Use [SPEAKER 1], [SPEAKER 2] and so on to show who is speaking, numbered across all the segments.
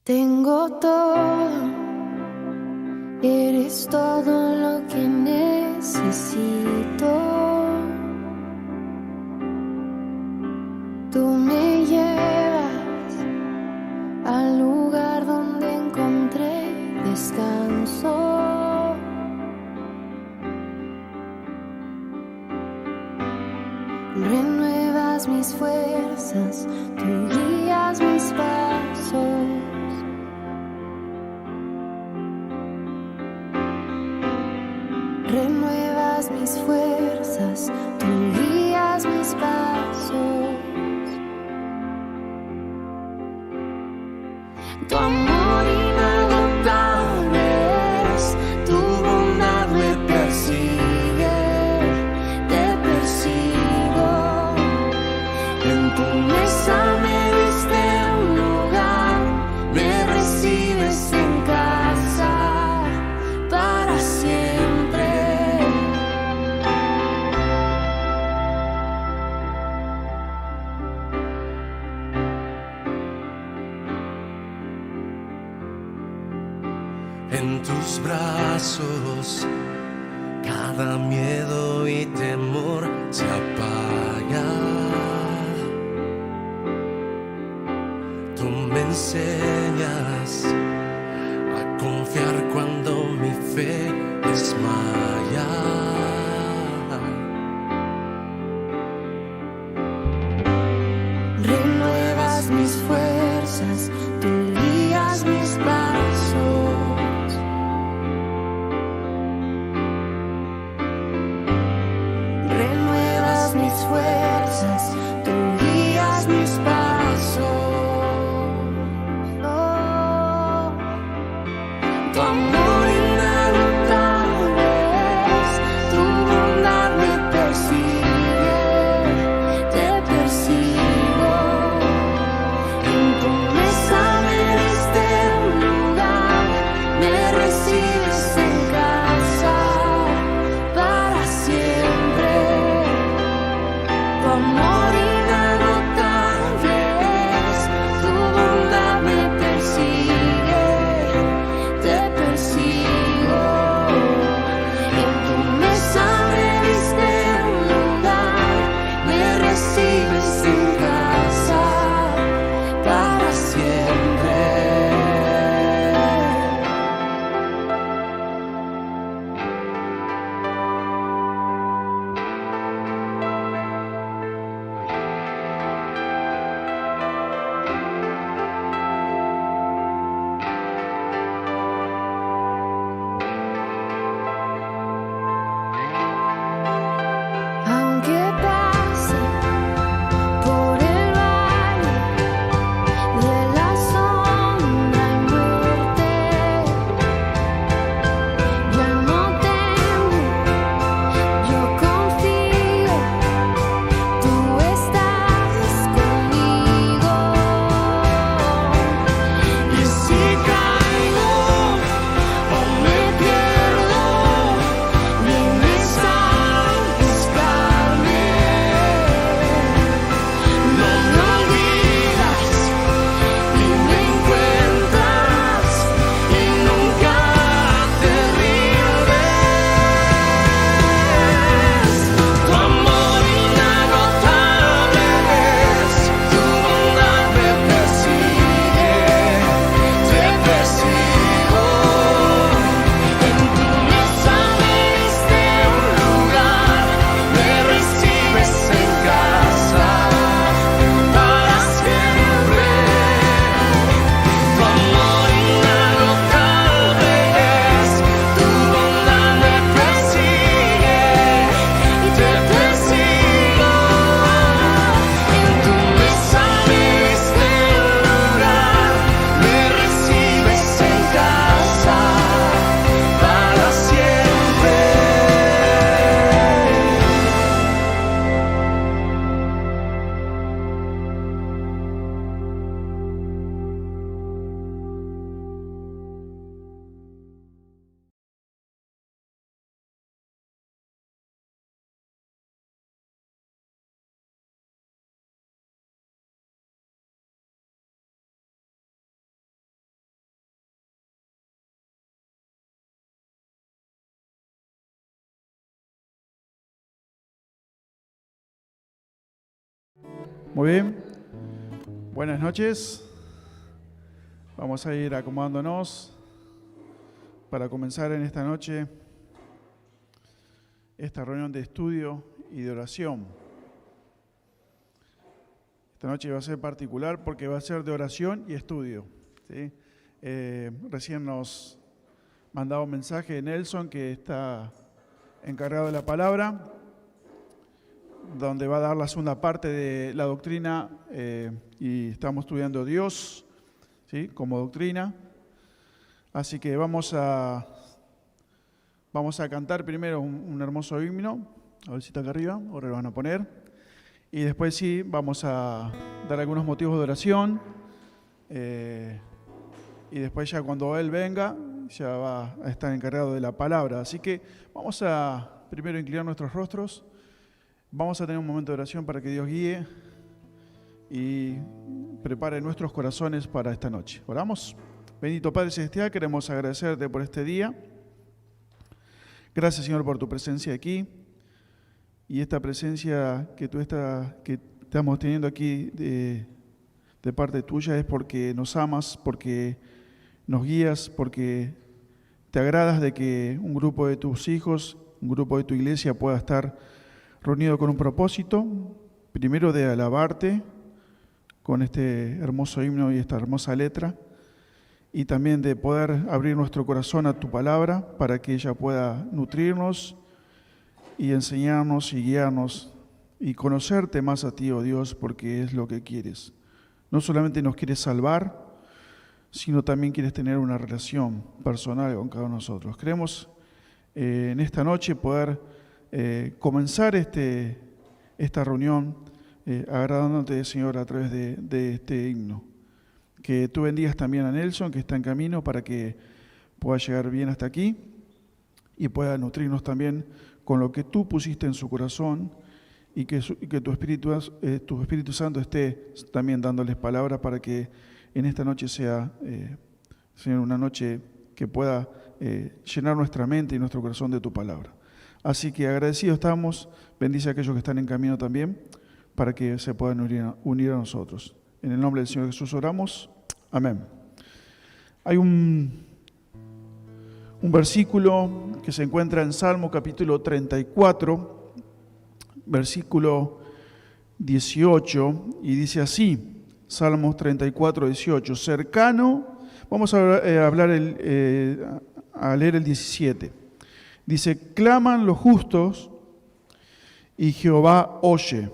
[SPEAKER 1] Tengo todo, eres todo lo que necesito. Tú me llevas al lugar donde encontré descanso. Renuevas mis fuerzas, tú guías mis pasos. Renuevas mis fuerzas, tú guías mis pasos. Tu amor inagotable es, tu bondad me persigue, te persigo. En tu mesa me diste un lugar, me recibes en casa para siempre.
[SPEAKER 2] En tus brazos cada miedo y temor se apaga. Tú me enseñas a confiar cuando mi fe desmaya.
[SPEAKER 1] Renuevas mis fuerzas, tú guías mis pasos. Renuevas mis fuerzas, tú guías mis pasos. Oh, tu amor inagotable
[SPEAKER 3] Muy bien, buenas noches. Vamos a ir acomodándonos para comenzar en esta noche esta reunión de estudio y de oración. Esta noche va a ser particular porque va a ser de oración y estudio, ¿sí? Recién nos mandaba un mensaje de Nelson, que está encargado de la palabra, donde va a dar la segunda parte de la doctrina, y estamos estudiando Dios, ¿sí?, como doctrina. Así que vamos a cantar primero un hermoso himno, a ver si está acá arriba, ahora lo van a poner, y después sí vamos a dar algunos motivos de oración, y después ya cuando él venga ya va a estar encargado de la palabra. Así que vamos a primero inclinar nuestros rostros. Vamos a tener un momento de oración para que Dios guíe y prepare nuestros corazones para esta noche. Oramos. Bendito Padre Celestial, queremos agradecerte por este día. Gracias, Señor, por tu presencia aquí y esta presencia que estamos teniendo aquí de parte tuya es porque nos amas, porque nos guías, porque te agradas de que un grupo de tus hijos, un grupo de tu iglesia pueda estar reunido con un propósito, primero de alabarte con este hermoso himno y esta hermosa letra, y también de poder abrir nuestro corazón a tu palabra para que ella pueda nutrirnos y enseñarnos y guiarnos y conocerte más a ti, oh Dios, porque es lo que quieres. No solamente nos quieres salvar, sino también quieres tener una relación personal con cada uno de nosotros. Queremos en esta noche poder comenzar esta reunión agradándote, Señor, a través de este himno. Que tú bendigas también a Nelson, que está en camino, para que pueda llegar bien hasta aquí y pueda nutrirnos también con lo que tú pusiste en su corazón, y que tu Espíritu Santo esté también dándoles palabras para que en esta noche sea, Señor, una noche que pueda llenar nuestra mente y nuestro corazón de tu palabra. Así que agradecidos estamos. Bendice a aquellos que están en camino también, para que se puedan unir a nosotros. En el nombre del Señor Jesús oramos. Amén. Hay un versículo que se encuentra en Salmo capítulo 34, versículo 18, y dice así, Salmos 34, 18, cercano, vamos a leer el 17. Dice, claman los justos y Jehová oye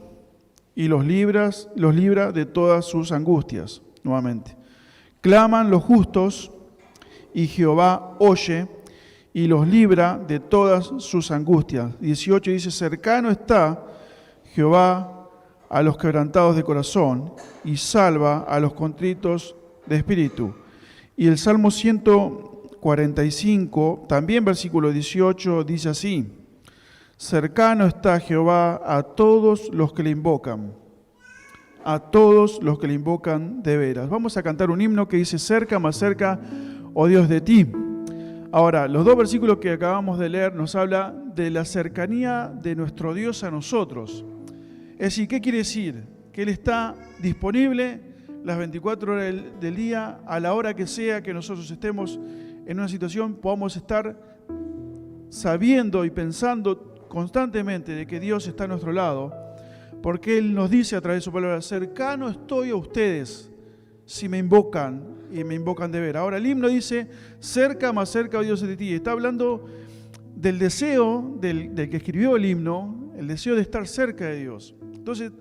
[SPEAKER 3] y los libra de todas sus angustias. Nuevamente, claman los justos y Jehová oye y los libra de todas sus angustias. 18 dice, cercano está Jehová a los quebrantados de corazón y salva a los contritos de espíritu. Y el Salmo 145, también versículo 18, dice así, cercano está Jehová a todos los que le invocan, a todos los que le invocan de veras. Vamos a cantar un himno que dice, cerca, más cerca, oh Dios, de ti. Ahora, los dos versículos que acabamos de leer nos habla de la cercanía de nuestro Dios a nosotros. Es decir, ¿qué quiere decir? Que Él está disponible las 24 horas del día, a la hora que sea que nosotros estemos en una situación, podamos estar sabiendo y pensando constantemente de que Dios está a nuestro lado, porque Él nos dice a través de su palabra, cercano estoy a ustedes si me invocan y me invocan de ver. Ahora el himno dice, cerca, más cerca, oh Dios, de ti. Está hablando del deseo del que escribió el himno, el deseo de estar cerca de Dios. Entonces,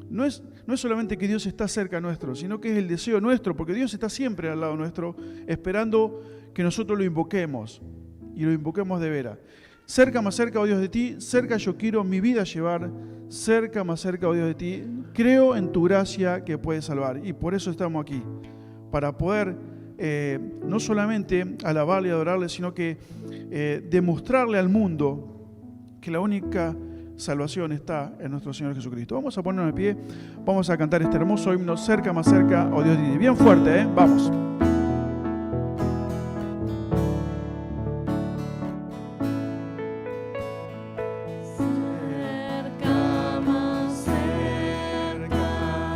[SPEAKER 3] no es solamente que Dios está cerca nuestro, sino que es el deseo nuestro, porque Dios está siempre al lado nuestro, esperando que nosotros lo invoquemos, y lo invoquemos de veras. Cerca, más cerca, oh Dios, de ti, cerca yo quiero mi vida llevar, cerca, más cerca, oh Dios, de ti, creo en tu gracia que puede salvar, y por eso estamos aquí, para poder no solamente alabarle y adorarle, sino que demostrarle al mundo que la única salvación está en nuestro Señor Jesucristo. Vamos a ponernos de pie, vamos a cantar este hermoso himno, cerca, más cerca, oh Dios, de ti. Bien fuerte, vamos.
[SPEAKER 1] Cerca, más cerca,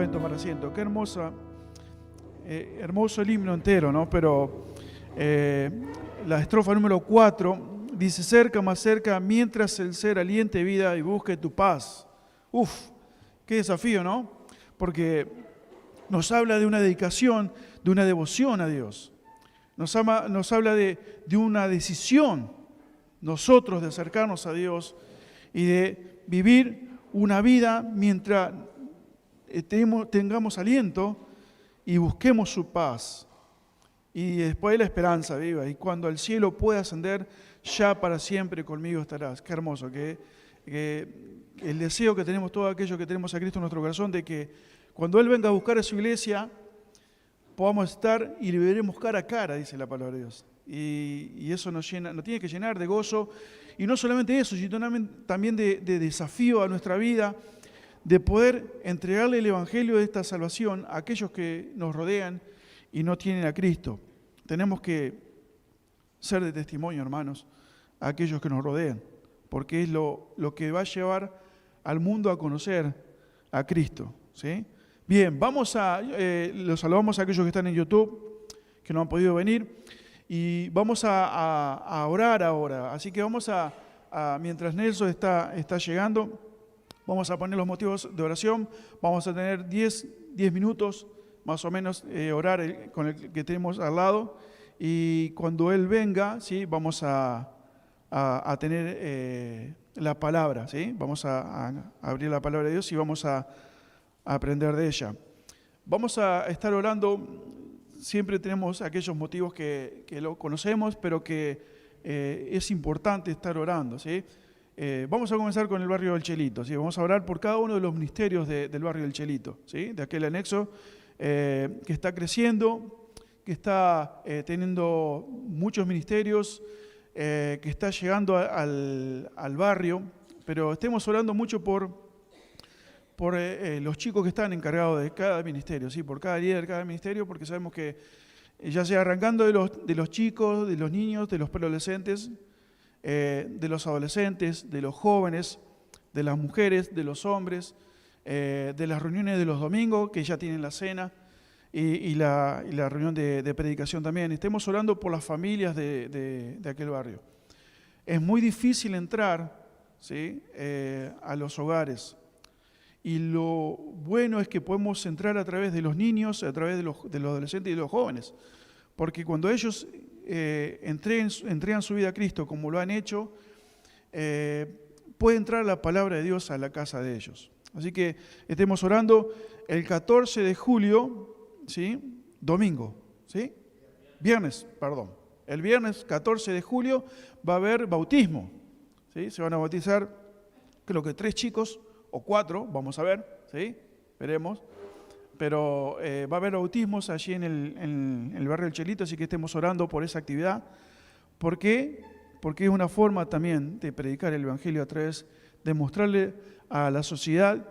[SPEAKER 3] Pueden tomar asiento. Qué hermoso el himno entero, ¿no? Pero la estrofa número 4 dice: cerca, más cerca, mientras el ser aliente vida y busque tu paz. Uf, qué desafío, ¿no? Porque nos habla de una dedicación, de una devoción a Dios. Nos habla de una decisión nosotros de acercarnos a Dios y de vivir una vida mientras tengamos aliento y busquemos su paz. Y después la esperanza viva. Y cuando al cielo pueda ascender, ya para siempre conmigo estarás. Qué hermoso, que el deseo que tenemos todos aquellos que tenemos a Cristo en nuestro corazón, de que cuando Él venga a buscar a su iglesia, podamos estar y le veremos cara a cara, dice la palabra de Dios. Y eso nos tiene que llenar de gozo. Y no solamente eso, sino también de desafío a nuestra vida, de poder entregarle el Evangelio de esta salvación a aquellos que nos rodean y no tienen a Cristo. Tenemos que ser de testimonio, hermanos, a aquellos que nos rodean, porque es lo que va a llevar al mundo a conocer a Cristo, ¿sí? Bien, los saludamos a aquellos que están en YouTube, que no han podido venir, y vamos a orar ahora. Así que vamos mientras Nelson está llegando, vamos a poner los motivos de oración. Vamos a tener 10 minutos, más o menos, orar con el que tenemos al lado. Y cuando Él venga, ¿sí? Vamos a tener la palabra, ¿sí? Vamos a abrir la palabra de Dios y vamos a aprender de ella. Vamos a estar orando. Siempre tenemos aquellos motivos que lo conocemos, pero que es importante estar orando, ¿sí? Vamos a comenzar con el barrio del Chelito, ¿sí? Vamos a orar por cada uno de los ministerios del barrio del Chelito, ¿sí? De aquel anexo que está creciendo, que está teniendo muchos ministerios, que está llegando al barrio, pero estemos orando mucho por los chicos que están encargados de cada ministerio, ¿sí? Por cada líder de cada ministerio, porque sabemos que ya sea arrancando de los chicos, de los niños, de los preadolescentes, de los adolescentes, de los jóvenes, de las mujeres, de los hombres, de las reuniones de los domingos, que ya tienen la cena, y la reunión de predicación también. Estemos orando por las familias de aquel barrio. Es muy difícil entrar, ¿sí? A los hogares. Y lo bueno es que podemos entrar a través de los niños, a través de los adolescentes y de los jóvenes. Porque cuando ellos entregan su vida a Cristo como lo han hecho, puede entrar la palabra de Dios a la casa de ellos. Así que estemos orando el 14 de julio, ¿sí? Domingo, ¿sí? Viernes, perdón. El viernes 14 de julio va a haber bautismo, ¿sí? Se van a bautizar, creo que 3 chicos o 4, vamos a ver, ¿sí? Veremos. Pero va a haber bautismos allí en el barrio del Chelito, así que estemos orando por esa actividad. ¿Por qué? Porque es una forma también de predicar el Evangelio a través de mostrarle a la sociedad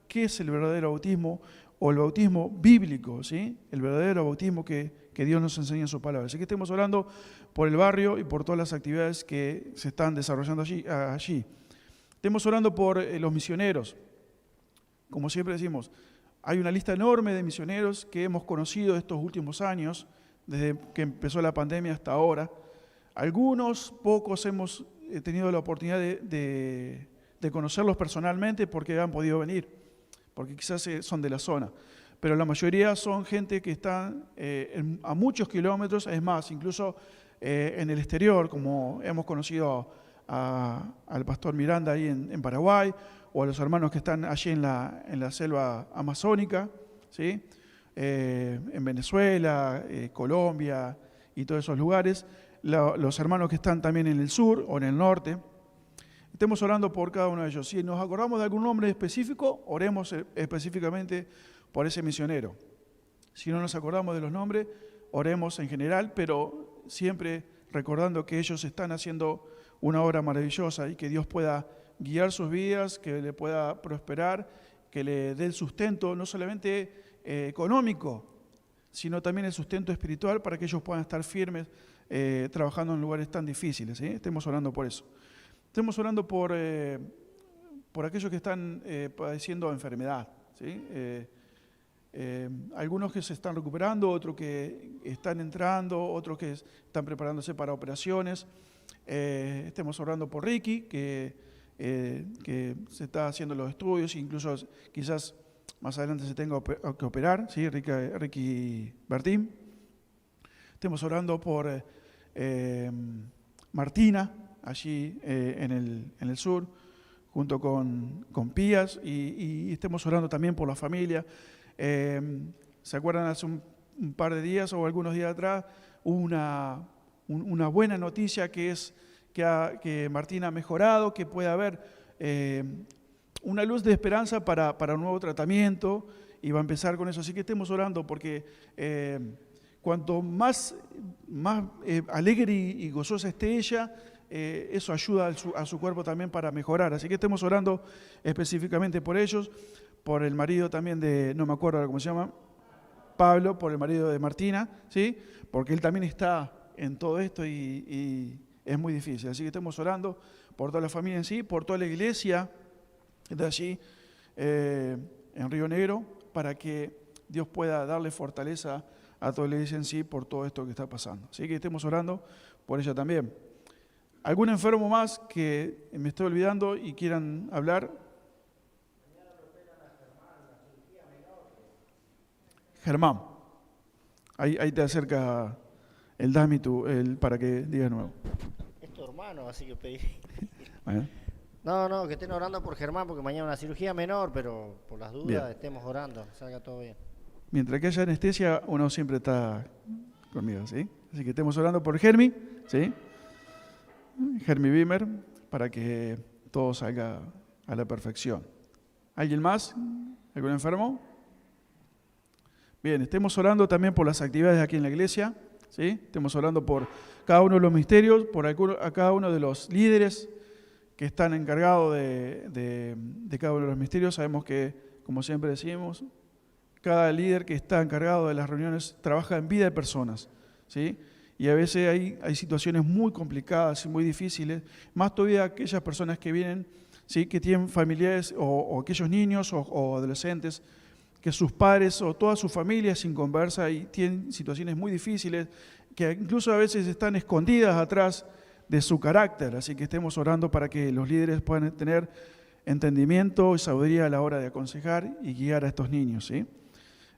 [SPEAKER 3] qué es el verdadero bautismo o el bautismo bíblico, ¿sí? El verdadero bautismo que Dios nos enseña en su palabra. Así que estemos orando por el barrio y por todas las actividades que se están desarrollando allí. Estemos orando por los misioneros. Como siempre decimos, hay una lista enorme de misioneros que hemos conocido estos últimos años, desde que empezó la pandemia hasta ahora. Algunos, pocos, hemos tenido la oportunidad de conocerlos personalmente porque han podido venir, porque quizás son de la zona. Pero la mayoría son gente que están a muchos kilómetros, es más, incluso en el exterior, como hemos conocido al pastor Miranda ahí en Paraguay, o a los hermanos que están allí en la selva amazónica, ¿sí? En Venezuela, Colombia y todos esos lugares, los hermanos que están también en el sur o en el norte. Estemos orando por cada uno de ellos. Si nos acordamos de algún nombre específico, oremos específicamente por ese misionero. Si no nos acordamos de los nombres, oremos en general, pero siempre recordando que ellos están haciendo una obra maravillosa y que Dios pueda guiar sus vidas, que le pueda prosperar, que le dé el sustento, no solamente económico, sino también el sustento espiritual para que ellos puedan estar firmes trabajando en lugares tan difíciles, ¿sí? Estemos orando por eso. Estemos orando por aquellos que están padeciendo enfermedad, ¿sí? algunos que se están recuperando, otros que están entrando, otros que están preparándose para operaciones. Estemos orando por Ricky, que se está haciendo los estudios, incluso quizás más adelante se tenga que operar, ¿sí? Ricky Bertín. Estemos orando por Martina, allí en el sur, junto con Pías, y estemos orando también por la familia. ¿Se acuerdan? Hace un par de días o algunos días atrás hubo una buena noticia, que es que Martina ha mejorado, que puede haber una luz de esperanza para un nuevo tratamiento, y va a empezar con eso. Así que estemos orando, porque cuanto más alegre y gozosa esté ella, eso ayuda a su cuerpo también para mejorar. Así que estemos orando específicamente por ellos, por el marido también de, no me acuerdo ahora cómo se llama, Pablo, por el marido de Martina, ¿sí? Porque él también está en todo esto y es muy difícil. Así que estemos orando por toda la familia en sí, por toda la iglesia de allí en Río Negro, para que Dios pueda darle fortaleza a toda la iglesia en sí por todo esto que está pasando. Así que estemos orando por ella también. ¿Algún enfermo más que me estoy olvidando y quieran hablar? Germán, ahí te acerca el Dami para que digas de nuevo.
[SPEAKER 4] Es tu hermano, así que pedí.
[SPEAKER 3] Bueno.
[SPEAKER 4] No, que estén orando por Germán, porque mañana una cirugía menor, pero por las dudas
[SPEAKER 3] Bien.
[SPEAKER 4] estemos orando, salga todo bien.
[SPEAKER 3] Mientras que haya anestesia, uno siempre está conmigo, ¿sí? Así que estemos orando por Germi, ¿sí? Germi Bimer, para que todo salga a la perfección. ¿Alguien más? ¿Algún enfermo? Bien, estemos orando también por las actividades aquí en la iglesia, ¿sí? Estemos orando por cada uno de los misterios, por a cada uno de los líderes que están encargados de cada uno de los misterios. Sabemos que, como siempre decimos, cada líder que está encargado de las reuniones trabaja en vida de personas, ¿sí? Y a veces hay situaciones muy complicadas y muy difíciles, más todavía aquellas personas que vienen, ¿sí? Que tienen familiares o aquellos niños o adolescentes que sus padres o toda su familia sin conversa y tienen situaciones muy difíciles que incluso a veces están escondidas atrás de su carácter. Así que estemos orando para que los líderes puedan tener entendimiento y sabiduría a la hora de aconsejar y guiar a estos niños, ¿sí?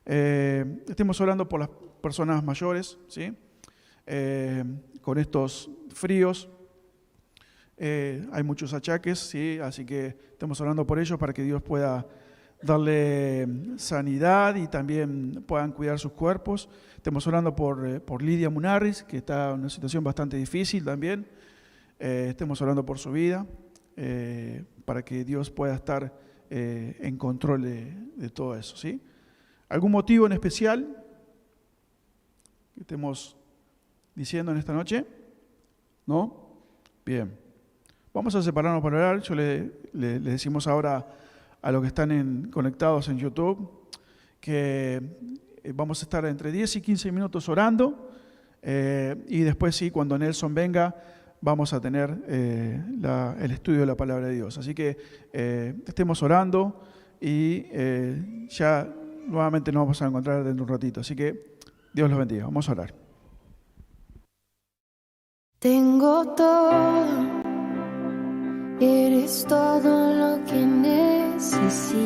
[SPEAKER 3] Estemos orando por las personas mayores, ¿sí? Con estos fríos hay muchos achaques, ¿sí? Así que estemos orando por ellos para que Dios pueda darle sanidad y también puedan cuidar sus cuerpos. Estemos orando por Lidia Munarriz, que está en una situación bastante difícil también. Estemos orando por su vida, para que Dios pueda estar en control de todo eso, ¿sí? ¿Algún motivo en especial que estemos diciendo en esta noche? ¿No? Bien. Vamos a separarnos para orar. Yo le decimos ahora a los que están conectados en YouTube que vamos a estar entre 10 y 15 minutos orando, y después sí, cuando Nelson venga, vamos a tener el estudio de la palabra de Dios. Así que estemos orando y ya nuevamente nos vamos a encontrar dentro de un ratito. Así que Dios los bendiga. Vamos a orar.
[SPEAKER 1] Tengo todo, eres todo lo que necesito.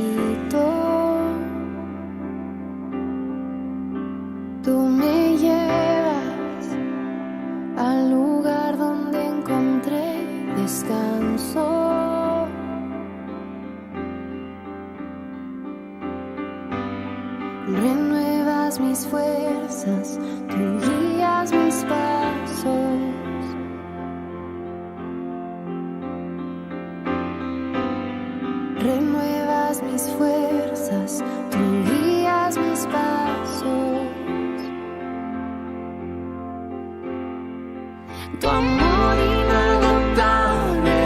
[SPEAKER 1] Tú me llevas al lugar donde encontré descanso. Renuevas mis fuerzas, tú guías mis pasos. Renuevas mis fuerzas, tú guías mis pasos. Tu amor inagotable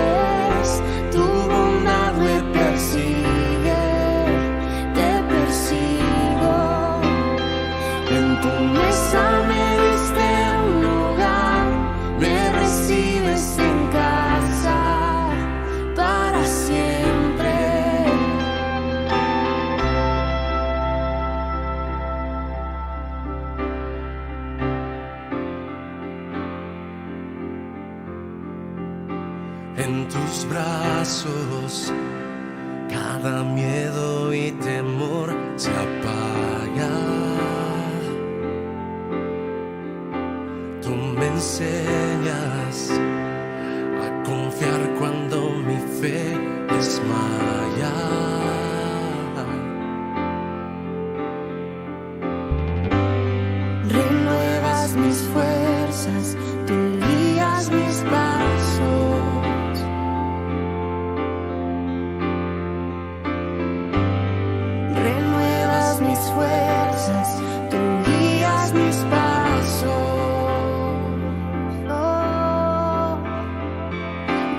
[SPEAKER 1] es, tu bondad me persigue, te persigo. En tu mesa me diste un lugar, me recibes en casa para siempre.
[SPEAKER 2] en tus brazos, cada miedo y temor se apaga. Tú me enseñas a confiar cuando mi fe desmaya.
[SPEAKER 1] Renuevas mis fuerzas, tú guías mis pasos. Renuevas mis fuerzas, tú guías mis pasos. Oh,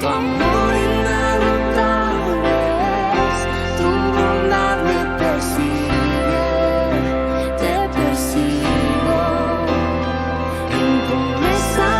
[SPEAKER 1] tu amor inagotable es, tu bondad me persigue, te persigo. En promesa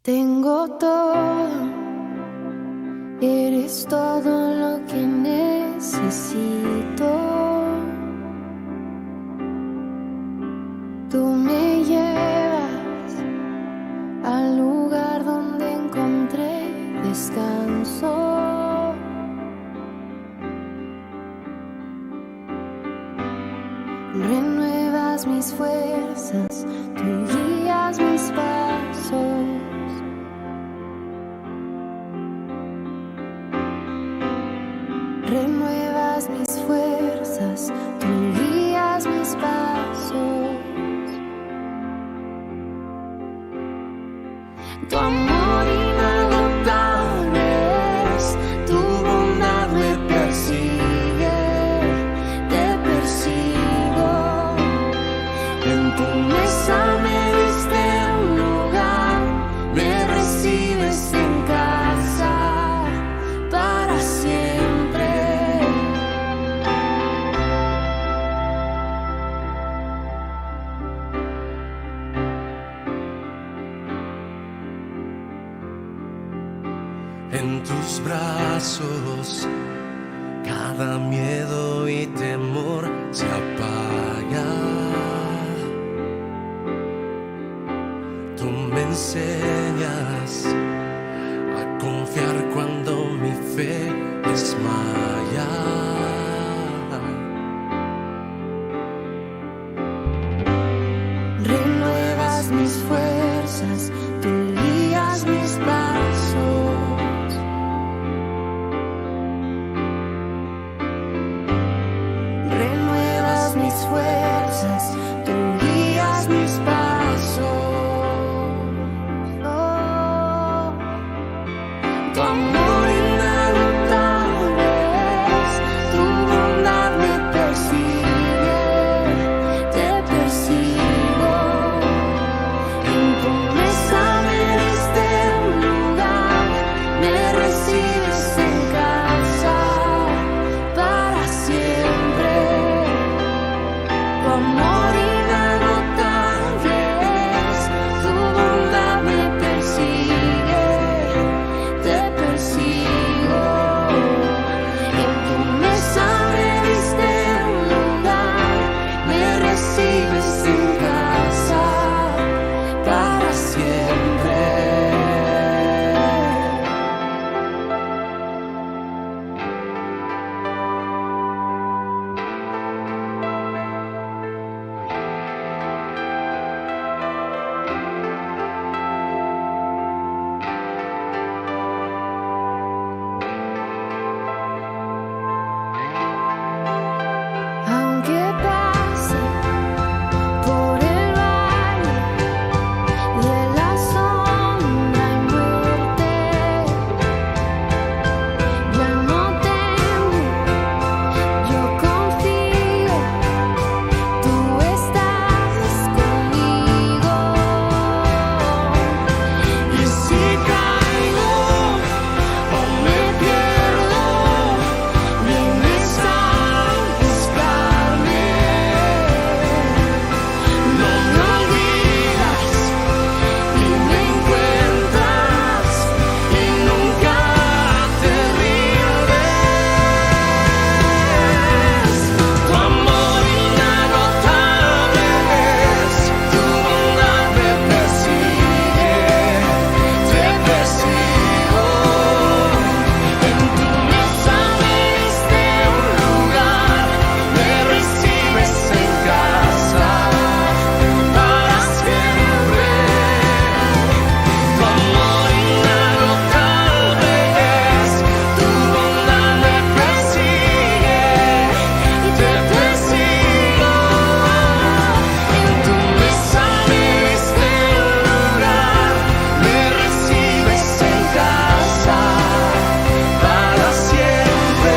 [SPEAKER 1] Tengo todo, eres todo lo que necesito. Tú me llevas al lugar donde encontré descanso. Renuevas mis fuerzas, tú guías mis pasos. Renuevas mis fuerzas, tú guías mis pasos. Tu amor inagotable es, tu bondad me persigue, te persigo. En tu mesa me diste un lugar, me recibes en casa para siempre.
[SPEAKER 2] En tus brazos cada miedo y temor se apaga. Tú me enseñas a confiar cuando mi fe desmaya.
[SPEAKER 1] Renuevas mis fuerzas, tú guías mis pasos. Renuevas mis fuerzas, tú guías mis pasos. Oh, tu amor inagotable es, tu bondad me persigue, te persigo. En tu mesa me diste un lugar, me recibes en casa para siempre. Tu amor inagotable es, tu bondad me persigue, te persigo. En tu mesa me diste un lugar, me recibes en casa para siempre. Aunque pase por el valle de la sombra y muerte, ya no temo, yo confío, tú estás conmigo. Y si caigo o me pierdo, vienes a buscarme. No me olvidas y me encuentras y nunca te rindes. Tu amor inagotable es, tu bondad me persigue, te persigo. En tu mesa me diste un lugar, me recibes en casa para siempre. Tu amor inagotable es, tu bondad me persigue y te persigo. En tu mesa me diste un lugar, me recibes en casa para siempre.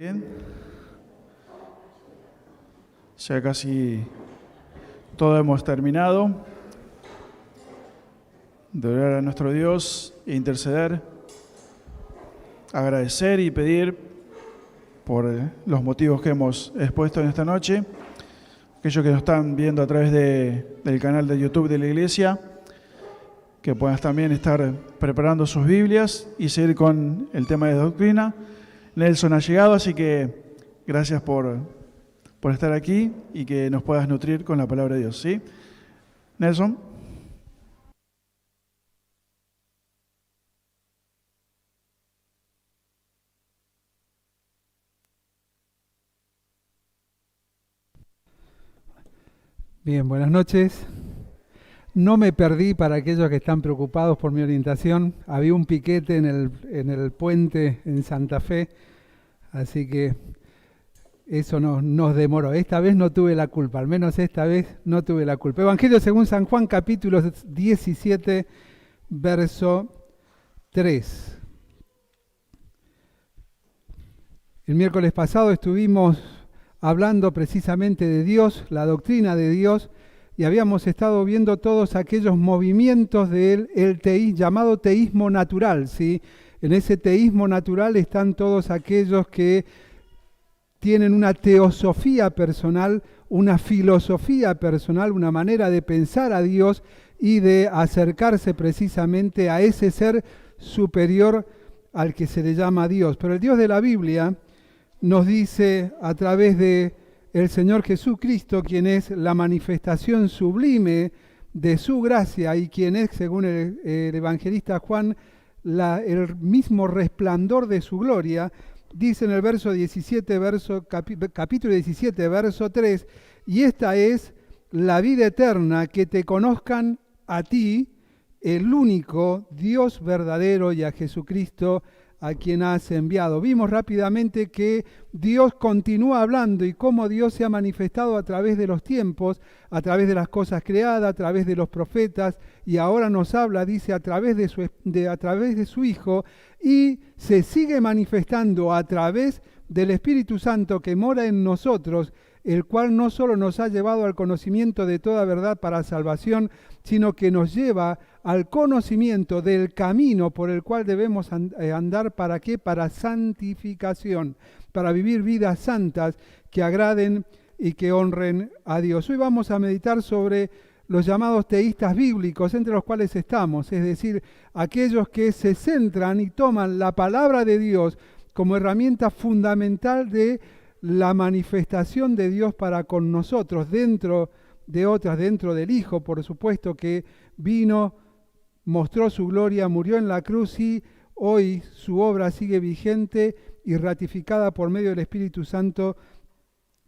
[SPEAKER 3] Bien, Ya casi todo hemos terminado de orar a nuestro Dios e interceder, agradecer y pedir por los motivos que hemos expuesto en esta noche. Aquellos que nos están viendo a través del canal de YouTube de la Iglesia, que puedan también estar preparando sus Biblias y seguir con el tema de doctrina. Nelson ha llegado, así que gracias por estar aquí y que nos puedas nutrir con la palabra de Dios, ¿sí? Nelson.
[SPEAKER 5] Bien, buenas noches. No me perdí para aquellos que están preocupados por mi orientación. Había un piquete en el puente en Santa Fe, así que eso nos demoró. Esta vez no tuve la culpa, al menos esta vez no tuve la culpa. Evangelio según San Juan, capítulo 17, verso 3. El miércoles pasado estuvimos hablando precisamente de Dios, la doctrina de Dios, y habíamos estado viendo todos aquellos movimientos del llamado teísmo natural, ¿sí? En ese teísmo natural están todos aquellos que tienen una teosofía personal, una filosofía personal, una manera de pensar a Dios y de acercarse precisamente a ese ser superior al que se le llama Dios. Pero el Dios de la Biblia nos dice a través de el Señor Jesucristo, quien es la manifestación sublime de su gracia y quien es, según el evangelista Juan, el mismo resplandor de su gloria, dice en el verso 17, capítulo 17, verso 3, y esta es la vida eterna, que te conozcan a ti, el único Dios verdadero, y a Jesucristo, a quien has enviado. Vimos rápidamente que Dios continúa hablando y cómo Dios se ha manifestado a través de los tiempos, a través de las cosas creadas, a través de los profetas, y ahora nos habla, dice, a través de su Hijo, y se sigue manifestando a través del Espíritu Santo que mora en nosotros, el cual no solo nos ha llevado al conocimiento de toda verdad para salvación, sino que nos lleva al conocimiento del camino por el cual debemos andar. ¿Para qué? Para santificación, para vivir vidas santas que agraden y que honren a Dios. Hoy vamos a meditar sobre los llamados teístas bíblicos, entre los cuales estamos, es decir, aquellos que se centran y toman la palabra de Dios como herramienta fundamental de la manifestación de Dios para con nosotros, dentro de otras, dentro del Hijo, por supuesto, que vino, mostró su gloria, murió en la cruz y hoy su obra sigue vigente y ratificada por medio del Espíritu Santo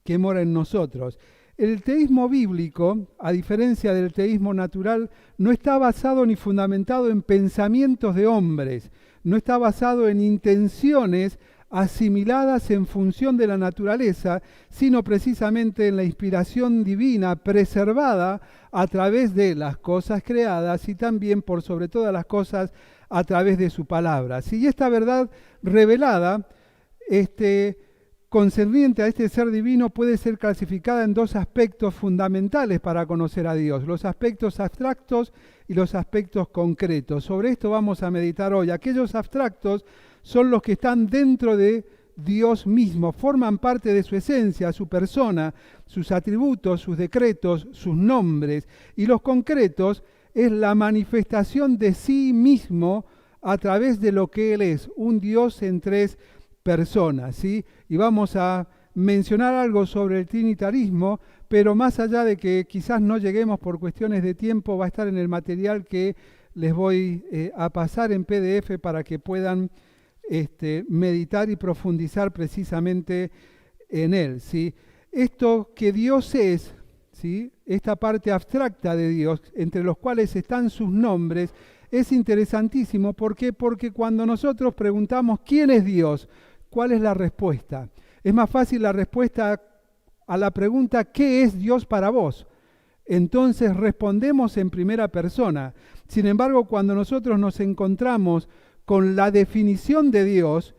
[SPEAKER 5] que mora en nosotros. El teísmo bíblico, a diferencia del teísmo natural, no está basado ni fundamentado en pensamientos de hombres, no está basado en intenciones asimiladas en función de la naturaleza, sino precisamente en la inspiración divina preservada a través de las cosas creadas y también, por sobre todas las cosas, a través de su palabra. Y esta verdad revelada, concerniente a este ser divino, puede ser clasificada en dos aspectos fundamentales para conocer a Dios: los aspectos abstractos y los aspectos concretos. Sobre esto vamos a meditar hoy. Aquellos abstractos son los que están dentro de Dios mismo, forman parte de su esencia, su persona, sus atributos, sus decretos, sus nombres. Y los concretos es la manifestación de sí mismo a través de lo que Él es, un Dios en tres personas, ¿sí? Y vamos a mencionar algo sobre el trinitarismo, pero más allá de que quizás no lleguemos por cuestiones de tiempo, va a estar en el material que les voy a pasar en PDF para que puedan meditar y profundizar precisamente en él, ¿sí? Esto que Dios es, ¿sí? Esta parte abstracta de Dios, entre los cuales están sus nombres, es interesantísimo. ¿Por qué? Porque cuando nosotros preguntamos ¿quién es Dios?, ¿cuál es la respuesta? Es más fácil la respuesta a la pregunta ¿qué es Dios para vos? Entonces respondemos en primera persona. Sin embargo, cuando nosotros nos encontramos con la definición de Dios,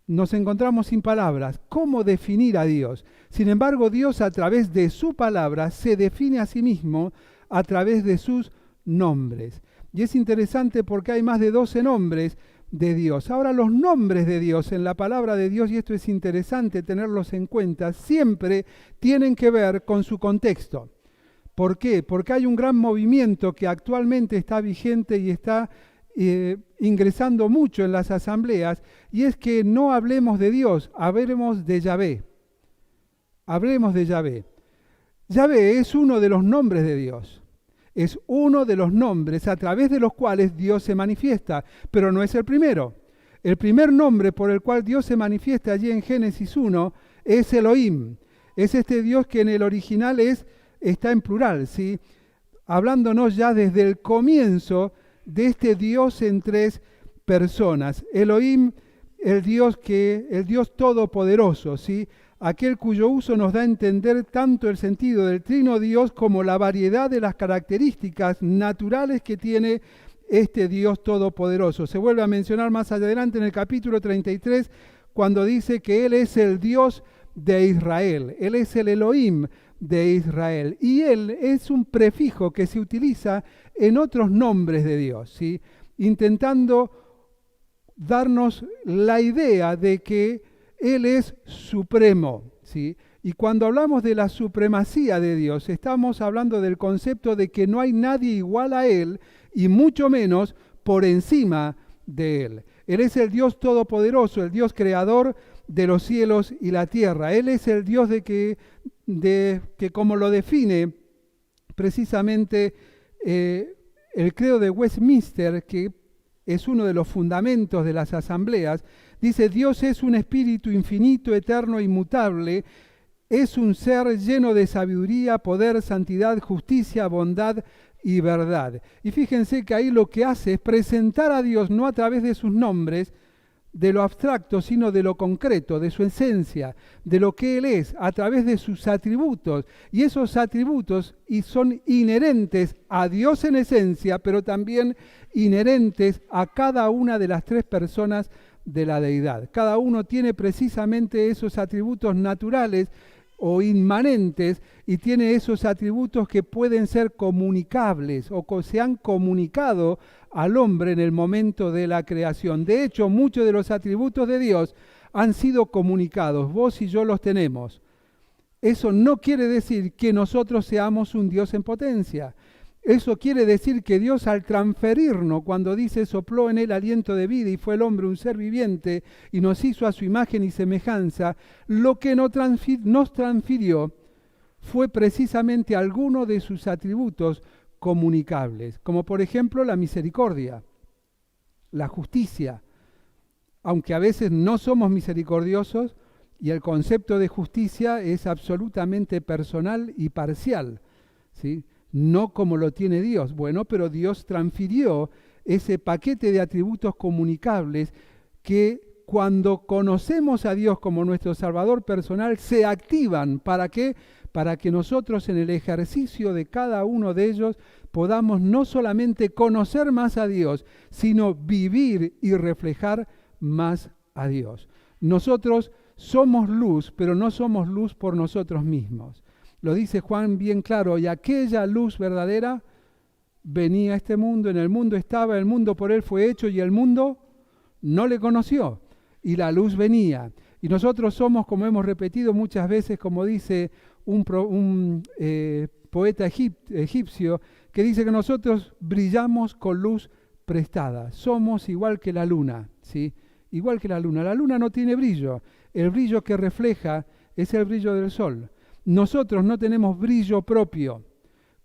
[SPEAKER 5] nos encontramos sin palabras. ¿Cómo definir a Dios? Sin embargo, Dios a través de su palabra se define a sí mismo a través de sus nombres. Y es interesante porque hay más de 12 nombres de Dios. Ahora, los nombres de Dios en la palabra de Dios, y esto es interesante tenerlos en cuenta, siempre tienen que ver con su contexto. ¿Por qué? Porque hay un gran movimiento que actualmente está vigente y está ingresando mucho en las asambleas, y es que no hablemos de Dios, hablemos de Yahvé. Hablemos de Yahvé. Yahvé es uno de los nombres de Dios. Es uno de los nombres a través de los cuales Dios se manifiesta, pero no es el primero. El primer nombre por el cual Dios se manifiesta allí en Génesis 1 es Elohim. Es este Dios que en el original está en plural, ¿sí? Hablándonos ya desde el comienzo de este Dios en tres personas. Elohim, el Dios todopoderoso, ¿sí? Aquel cuyo uso nos da a entender tanto el sentido del trino Dios como la variedad de las características naturales que tiene este Dios todopoderoso. Se vuelve a mencionar más adelante en el capítulo 33 cuando dice que Él es el Dios de Israel. Él es el Elohim de Israel. Y Él es un prefijo que se utiliza en otros nombres de Dios, ¿sí? Intentando darnos la idea de que Él es supremo, ¿sí? Y cuando hablamos de la supremacía de Dios, estamos hablando del concepto de que no hay nadie igual a Él y mucho menos por encima de Él. Él es el Dios todopoderoso, el Dios creador de los cielos y la tierra. Él es el Dios que como lo define precisamente el credo de Westminster, que es uno de los fundamentos de las asambleas, dice: Dios es un espíritu infinito, eterno, inmutable, es un ser lleno de sabiduría, poder, santidad, justicia, bondad y verdad. Y fíjense que ahí lo que hace es presentar a Dios no a través de sus nombres, de lo abstracto, sino de lo concreto, de su esencia, de lo que Él es, a través de sus atributos. Y esos atributos son inherentes a Dios en esencia, pero también inherentes a cada una de las tres personas de la deidad. Cada uno tiene precisamente esos atributos naturales o inmanentes y tiene esos atributos que pueden ser comunicables o que se han comunicado al hombre en el momento de la creación. De hecho, muchos de los atributos de Dios han sido comunicados, vos y yo los tenemos. Eso no quiere decir que nosotros seamos un Dios en potencia. Eso quiere decir que Dios, al transferirnos, cuando dice sopló en él aliento de vida y fue el hombre un ser viviente y nos hizo a su imagen y semejanza, lo que nos transfirió fue precisamente alguno de sus atributos comunicables, como por ejemplo la misericordia, la justicia. Aunque a veces no somos misericordiosos y el concepto de justicia es absolutamente personal y parcial, ¿sí? No como lo tiene Dios. Bueno, pero Dios transfirió ese paquete de atributos comunicables que cuando conocemos a Dios como nuestro Salvador personal se activan. ¿Para qué? Para que nosotros en el ejercicio de cada uno de ellos podamos no solamente conocer más a Dios, sino vivir y reflejar más a Dios. Nosotros somos luz, pero no somos luz por nosotros mismos. Lo dice Juan bien claro: y aquella luz verdadera venía a este mundo, en el mundo estaba, el mundo por él fue hecho y el mundo no le conoció. Y la luz venía. Y nosotros somos, como hemos repetido muchas veces, como dice un poeta egipcio, que dice que nosotros brillamos con luz prestada. Somos igual que la luna, ¿sí? Igual que la luna. La luna no tiene brillo. El brillo que refleja es el brillo del sol. Nosotros no tenemos brillo propio.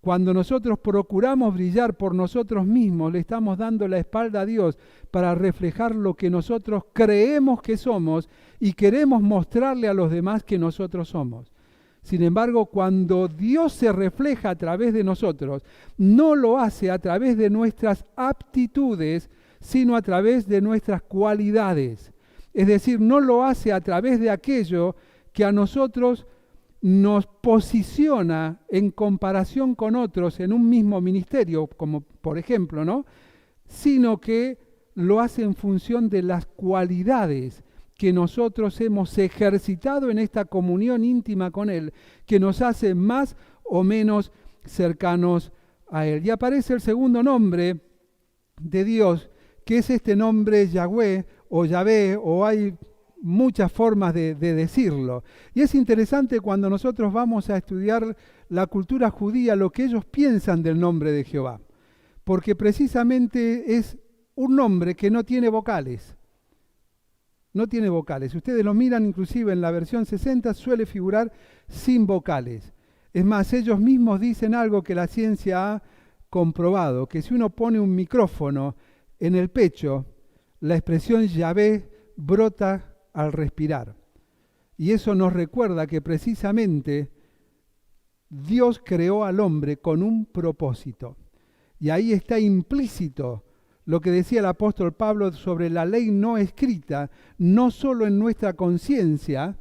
[SPEAKER 5] Cuando nosotros procuramos brillar por nosotros mismos, le estamos dando la espalda a Dios para reflejar lo que nosotros creemos que somos y queremos mostrarle a los demás que nosotros somos. Sin embargo, cuando Dios se refleja a través de nosotros, no lo hace a través de nuestras aptitudes, sino a través de nuestras cualidades. Es decir, no lo hace a través de aquello que a nosotros nos posiciona en comparación con otros en un mismo ministerio, como por ejemplo, ¿no? Sino que lo hace en función de las cualidades que nosotros hemos ejercitado en esta comunión íntima con Él, que nos hace más o menos cercanos a Él. Y aparece el segundo nombre de Dios, que es este nombre Yahweh o Yahvé, o hay muchas formas de decirlo. Y es interesante cuando nosotros vamos a estudiar la cultura judía, lo que ellos piensan del nombre de Jehová, porque precisamente es un nombre que no tiene vocales. No tiene vocales. Ustedes lo miran inclusive en la versión 60, suele figurar sin vocales. Es más, ellos mismos dicen algo que la ciencia ha comprobado, que si uno pone un micrófono en el pecho, la expresión Yahvé brota al respirar. Y eso nos recuerda que precisamente Dios creó al hombre con un propósito. Y ahí está implícito lo que decía el apóstol Pablo sobre la ley no escrita, no solo en nuestra conciencia,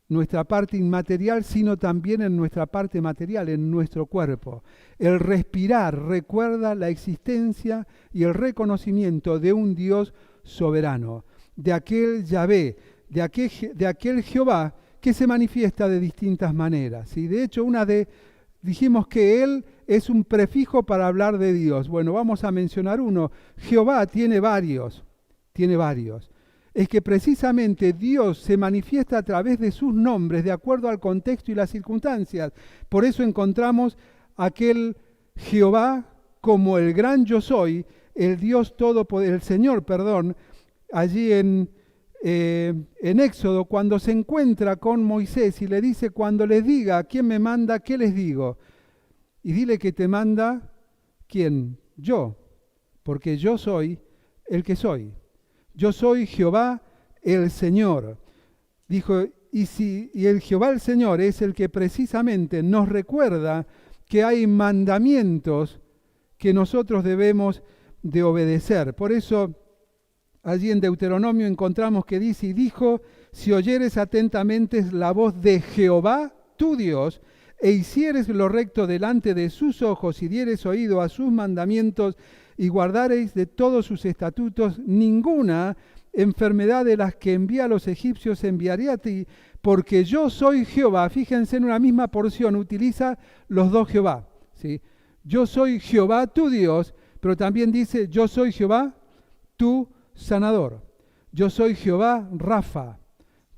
[SPEAKER 5] nuestra parte inmaterial, sino también en nuestra parte material, en nuestro cuerpo. El respirar recuerda la existencia y el reconocimiento de un Dios soberano, de aquel Yahvé, de aquel Jehová que se manifiesta de distintas maneras. Y de hecho, dijimos que Él es un prefijo para hablar de Dios. Bueno, vamos a mencionar uno. Jehová tiene varios. Es que precisamente Dios se manifiesta a través de sus nombres de acuerdo al contexto y las circunstancias. Por eso encontramos aquel Jehová como el gran yo soy, el Dios todopoderoso, el Señor, allí en Éxodo, cuando se encuentra con Moisés y le dice, cuando les diga quién me manda, ¿qué les digo? Y dile que te manda, ¿quién? Yo, porque yo soy el que soy. Yo soy Jehová el Señor. Dijo, y el Jehová el Señor es el que precisamente nos recuerda que hay mandamientos que nosotros debemos de obedecer. Por eso, allí en Deuteronomio encontramos que dice, y dijo, si oyeres atentamente la voz de Jehová, tu Dios, e hicieres lo recto delante de sus ojos y dieres oído a sus mandamientos y guardareis de todos sus estatutos, ninguna enfermedad de las que envía a los egipcios enviaré a ti, porque yo soy Jehová. Fíjense, en una misma porción utiliza los dos Jehová, ¿sí? Yo soy Jehová tu Dios, pero también dice, yo soy Jehová tu sanador. Yo soy Jehová Rafa.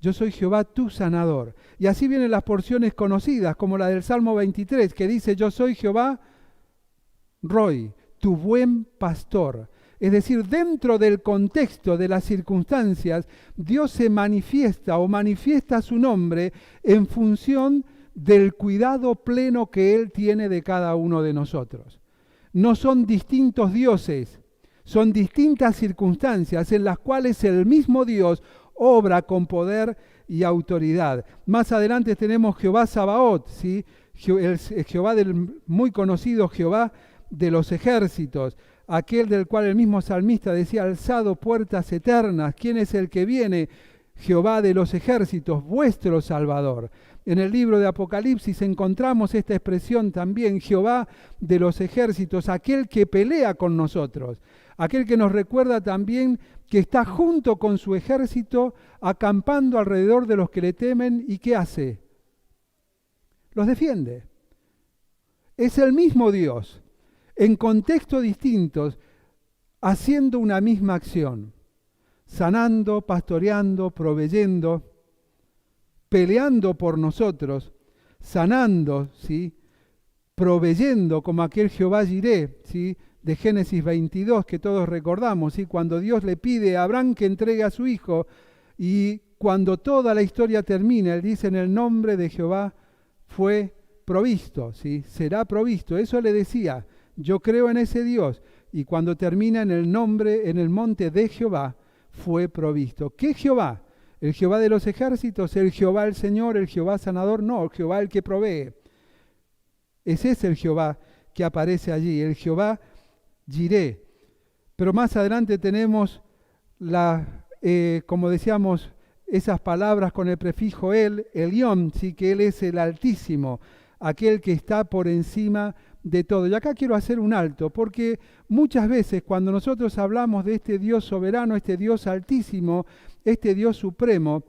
[SPEAKER 5] Yo soy Jehová tu sanador. Y así vienen las porciones conocidas, como la del Salmo 23, que dice, yo soy Jehová Roy, tu buen pastor. Es decir, dentro del contexto de las circunstancias, Dios se manifiesta o manifiesta su nombre en función del cuidado pleno que Él tiene de cada uno de nosotros. No son distintos dioses, son distintas circunstancias en las cuales el mismo Dios obra con poder y autoridad. Más adelante tenemos Jehová Sabaoth, ¿sí? El Jehová del muy conocido Jehová de los ejércitos, aquel del cual el mismo salmista decía, alzado puertas eternas, ¿quién es el que viene? Jehová de los ejércitos, vuestro Salvador. En el libro de Apocalipsis encontramos esta expresión también, Jehová de los ejércitos, aquel que pelea con nosotros, aquel que nos recuerda también que está junto con su ejército, acampando alrededor de los que le temen, ¿y qué hace? Los defiende. Es el mismo Dios, en contextos distintos, haciendo una misma acción, sanando, pastoreando, proveyendo, peleando por nosotros, sanando, ¿sí? Proveyendo como aquel Jehová Jireh, ¿sí? De Génesis 22 que todos recordamos, ¿sí? Cuando Dios le pide a Abraham que entregue a su hijo y cuando toda la historia termina, él dice en el nombre de Jehová fue provisto, ¿sí? Será provisto. Eso le decía, yo creo en ese Dios, y cuando termina en el nombre, en el monte de Jehová fue provisto. ¿Qué Jehová? ¿El Jehová de los ejércitos? ¿El Jehová el Señor? ¿El Jehová sanador? No, el Jehová el que provee. Ese es el Jehová que aparece allí, el Jehová Jireh. Pero más adelante tenemos como decíamos, esas palabras con el prefijo el Elión, sí, que Él es el Altísimo, aquel que está por encima de todo. Y acá quiero hacer un alto, porque muchas veces cuando nosotros hablamos de este Dios soberano, este Dios altísimo, este Dios supremo,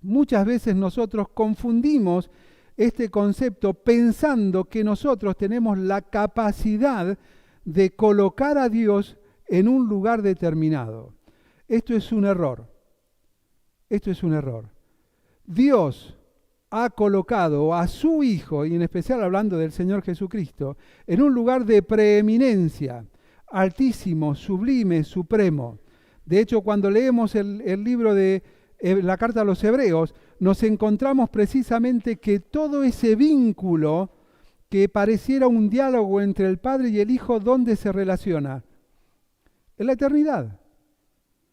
[SPEAKER 5] muchas veces nosotros confundimos este concepto pensando que nosotros tenemos la capacidad de colocar a Dios en un lugar determinado. Esto es un error. Esto es un error. Dios ha colocado a su Hijo, y en especial hablando del Señor Jesucristo, en un lugar de preeminencia, altísimo, sublime, supremo. De hecho, cuando leemos el libro de la carta a los Hebreos, nos encontramos precisamente que todo ese vínculo que pareciera un diálogo entre el Padre y el Hijo, ¿dónde se relaciona? En la eternidad.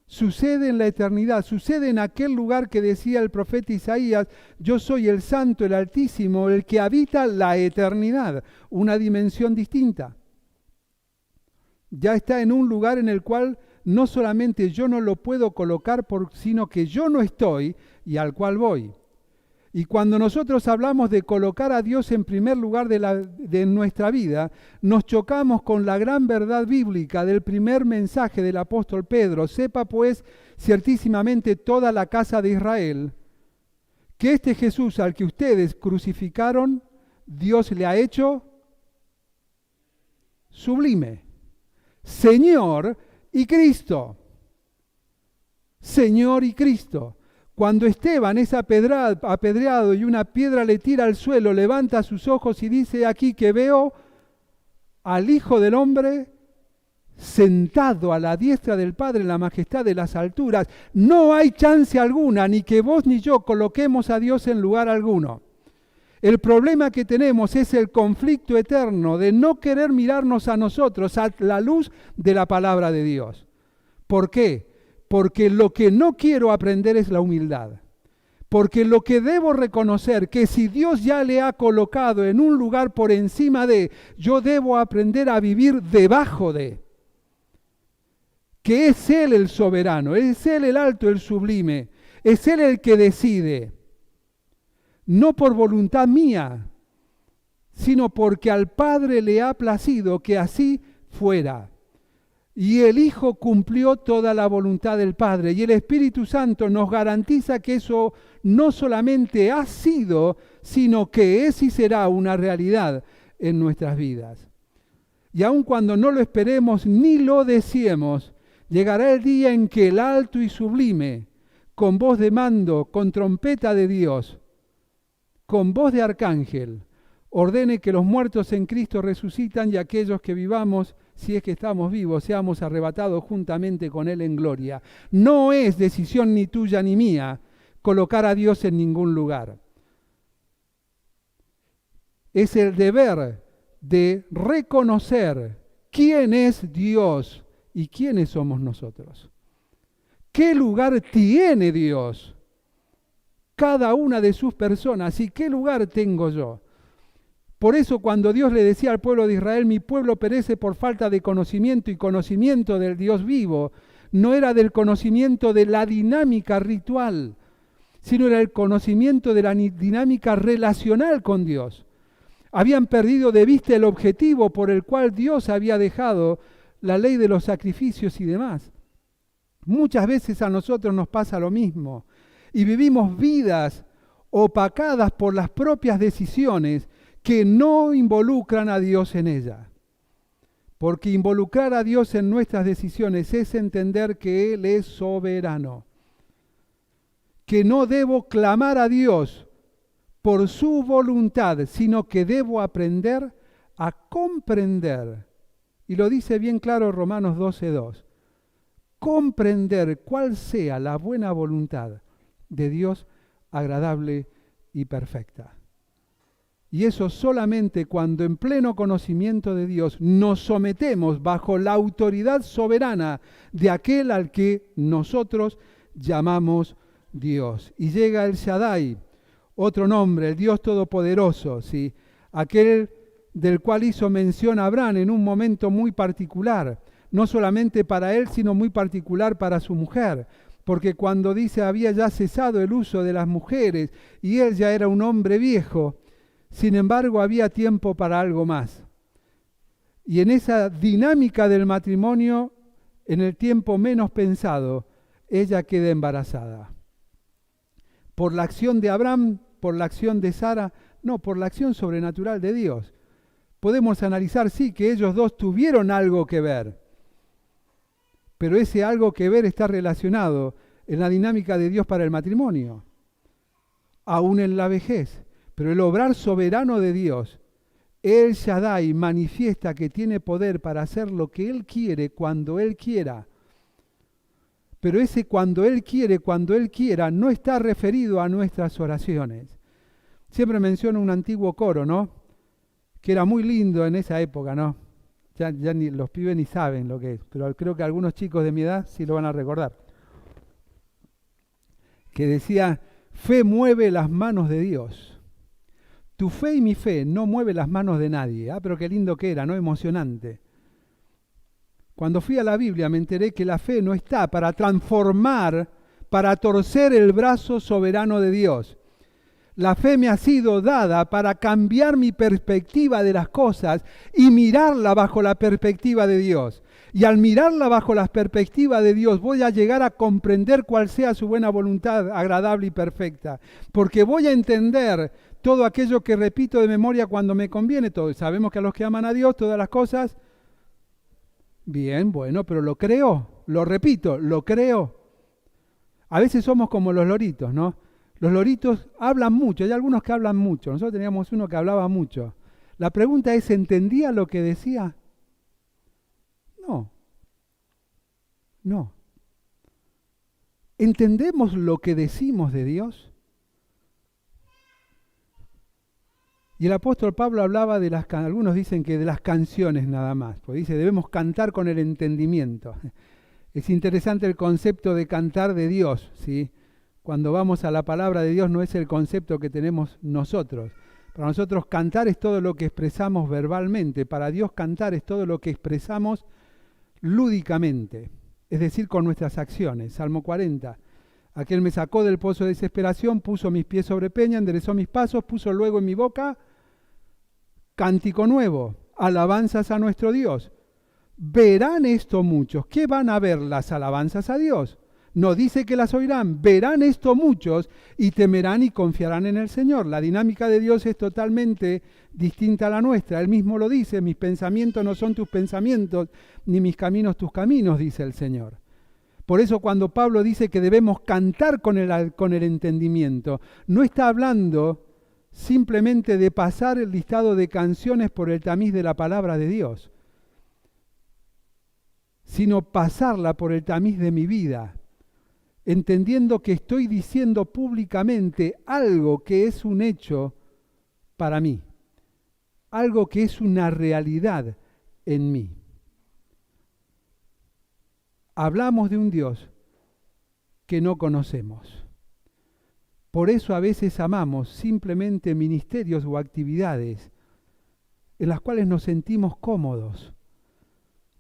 [SPEAKER 5] Sucede en la eternidad, sucede en aquel lugar que decía el profeta Isaías: yo soy el Santo, el Altísimo, el que habita la eternidad, una dimensión distinta. Ya está en un lugar en el cual no solamente yo no lo puedo colocar, sino que yo no estoy y al cual voy. Y cuando nosotros hablamos de colocar a Dios en primer lugar de nuestra vida, nos chocamos con la gran verdad bíblica del primer mensaje del apóstol Pedro. Sepa pues ciertísimamente toda la casa de Israel, que este Jesús al que ustedes crucificaron, Dios le ha hecho sublime, Señor y Cristo. Señor y Cristo. Cuando Esteban es apedreado y una piedra le tira al suelo, levanta sus ojos y dice: aquí que veo al Hijo del Hombre sentado a la diestra del Padre en la majestad de las alturas. No hay chance alguna, ni que vos ni yo coloquemos a Dios en lugar alguno. El problema que tenemos es el conflicto eterno de no querer mirarnos a nosotros a la luz de la palabra de Dios. ¿Por qué? Porque lo que no quiero aprender es la humildad. Porque lo que debo reconocer, que si Dios ya le ha colocado en un lugar por encima de, yo debo aprender a vivir debajo de. Que es Él el soberano, es Él el alto, el sublime, es Él el que decide. No por voluntad mía, sino porque al Padre le ha placido que así fuera. Y el Hijo cumplió toda la voluntad del Padre. Y el Espíritu Santo nos garantiza que eso no solamente ha sido, sino que es y será una realidad en nuestras vidas. Y aun cuando no lo esperemos ni lo deseemos, llegará el día en que el alto y sublime, con voz de mando, con trompeta de Dios, con voz de arcángel, ordene que los muertos en Cristo resucitan y aquellos que vivamos, si es que estamos vivos, seamos arrebatados juntamente con Él en gloria. No es decisión ni tuya ni mía colocar a Dios en ningún lugar. Es el deber de reconocer quién es Dios y quiénes somos nosotros. ¿Qué lugar tiene Dios? Cada una de sus personas. ¿Y qué lugar tengo yo? Por eso cuando Dios le decía al pueblo de Israel: mi pueblo perece por falta de conocimiento, y conocimiento del Dios vivo, no era del conocimiento de la dinámica ritual, sino era el conocimiento de la dinámica relacional con Dios. Habían perdido de vista el objetivo por el cual Dios había dejado la ley de los sacrificios y demás. Muchas veces a nosotros nos pasa lo mismo y vivimos vidas opacadas por las propias decisiones que no involucran a Dios en ella. Porque involucrar a Dios en nuestras decisiones es entender que Él es soberano. Que no debo clamar a Dios por su voluntad, sino que debo aprender a comprender. Y lo dice bien claro Romanos 12:2. Comprender cuál sea la buena voluntad de Dios, agradable y perfecta. Y eso solamente cuando en pleno conocimiento de Dios nos sometemos bajo la autoridad soberana de aquel al que nosotros llamamos Dios. Y llega el Shaddai, otro nombre, el Dios Todopoderoso, ¿sí? Aquel del cual hizo mención Abraham en un momento muy particular, no solamente para él, sino muy particular para su mujer. Porque cuando dice había ya cesado el uso de las mujeres y él ya era un hombre viejo, sin embargo había tiempo para algo más. Y en esa dinámica del matrimonio, en el tiempo menos pensado, ella queda embarazada. ¿Por la acción de Abraham? ¿Por la acción de Sara? No, por la acción sobrenatural de Dios. Podemos analizar, sí, que ellos dos tuvieron algo que ver, pero ese algo que ver está relacionado en la dinámica de Dios para el matrimonio, aún en la vejez. Pero el obrar soberano de Dios, El Shaddai, manifiesta que tiene poder para hacer lo que Él quiere, cuando Él quiera. Pero ese cuando Él quiera, no está referido a nuestras oraciones. Siempre menciono un antiguo coro, ¿no? Que era muy lindo en esa época, ¿no? Ya ni los pibes ni saben lo que es, pero creo que algunos chicos de mi edad sí lo van a recordar. Que decía, fe mueve las manos de Dios. Tu fe y mi fe no mueve las manos de nadie. Ah, pero qué lindo que era, ¿no? Emocionante. Cuando fui a la Biblia me enteré que la fe no está para transformar, para torcer el brazo soberano de Dios. La fe me ha sido dada para cambiar mi perspectiva de las cosas y mirarla bajo la perspectiva de Dios. Y al mirarla bajo la perspectiva de Dios voy a llegar a comprender cuál sea su buena voluntad agradable y perfecta. Porque voy a entender todo aquello que repito de memoria cuando me conviene. Sabemos que a los que aman a Dios todas las cosas... Bien, bueno, pero lo creo, lo repito, lo creo. A veces somos como los loritos, ¿no? Los loritos hablan mucho, hay algunos que hablan mucho. Nosotros teníamos uno que hablaba mucho. La pregunta es, ¿entendía lo que decía? No. ¿Entendemos lo que decimos de Dios? Y el apóstol Pablo hablaba de algunos dicen que de las canciones nada más, pues dice, debemos cantar con el entendimiento. Es interesante el concepto de cantar de Dios, ¿sí? Cuando vamos a la palabra de Dios no es el concepto que tenemos nosotros. Para nosotros cantar es todo lo que expresamos verbalmente, para Dios cantar es todo lo que expresamos lúdicamente, es decir, con nuestras acciones. Salmo 40. Aquel me sacó del pozo de desesperación, puso mis pies sobre peña, enderezó mis pasos, puso luego en mi boca cántico nuevo, alabanzas a nuestro Dios. Verán esto muchos. ¿Qué van a ver las alabanzas a Dios? No dice que las oirán, verán esto muchos y temerán y confiarán en el Señor. La dinámica de Dios es totalmente distinta a la nuestra. Él mismo lo dice, mis pensamientos no son tus pensamientos, ni mis caminos tus caminos, dice el Señor. Por eso cuando Pablo dice que debemos cantar con el entendimiento, no está hablando simplemente de pasar el listado de canciones por el tamiz de la palabra de Dios, sino pasarla por el tamiz de mi vida, entendiendo que estoy diciendo públicamente algo que es un hecho para mí, algo que es una realidad en mí. Hablamos de un Dios que no conocemos. Por eso a veces amamos simplemente ministerios o actividades en las cuales nos sentimos cómodos.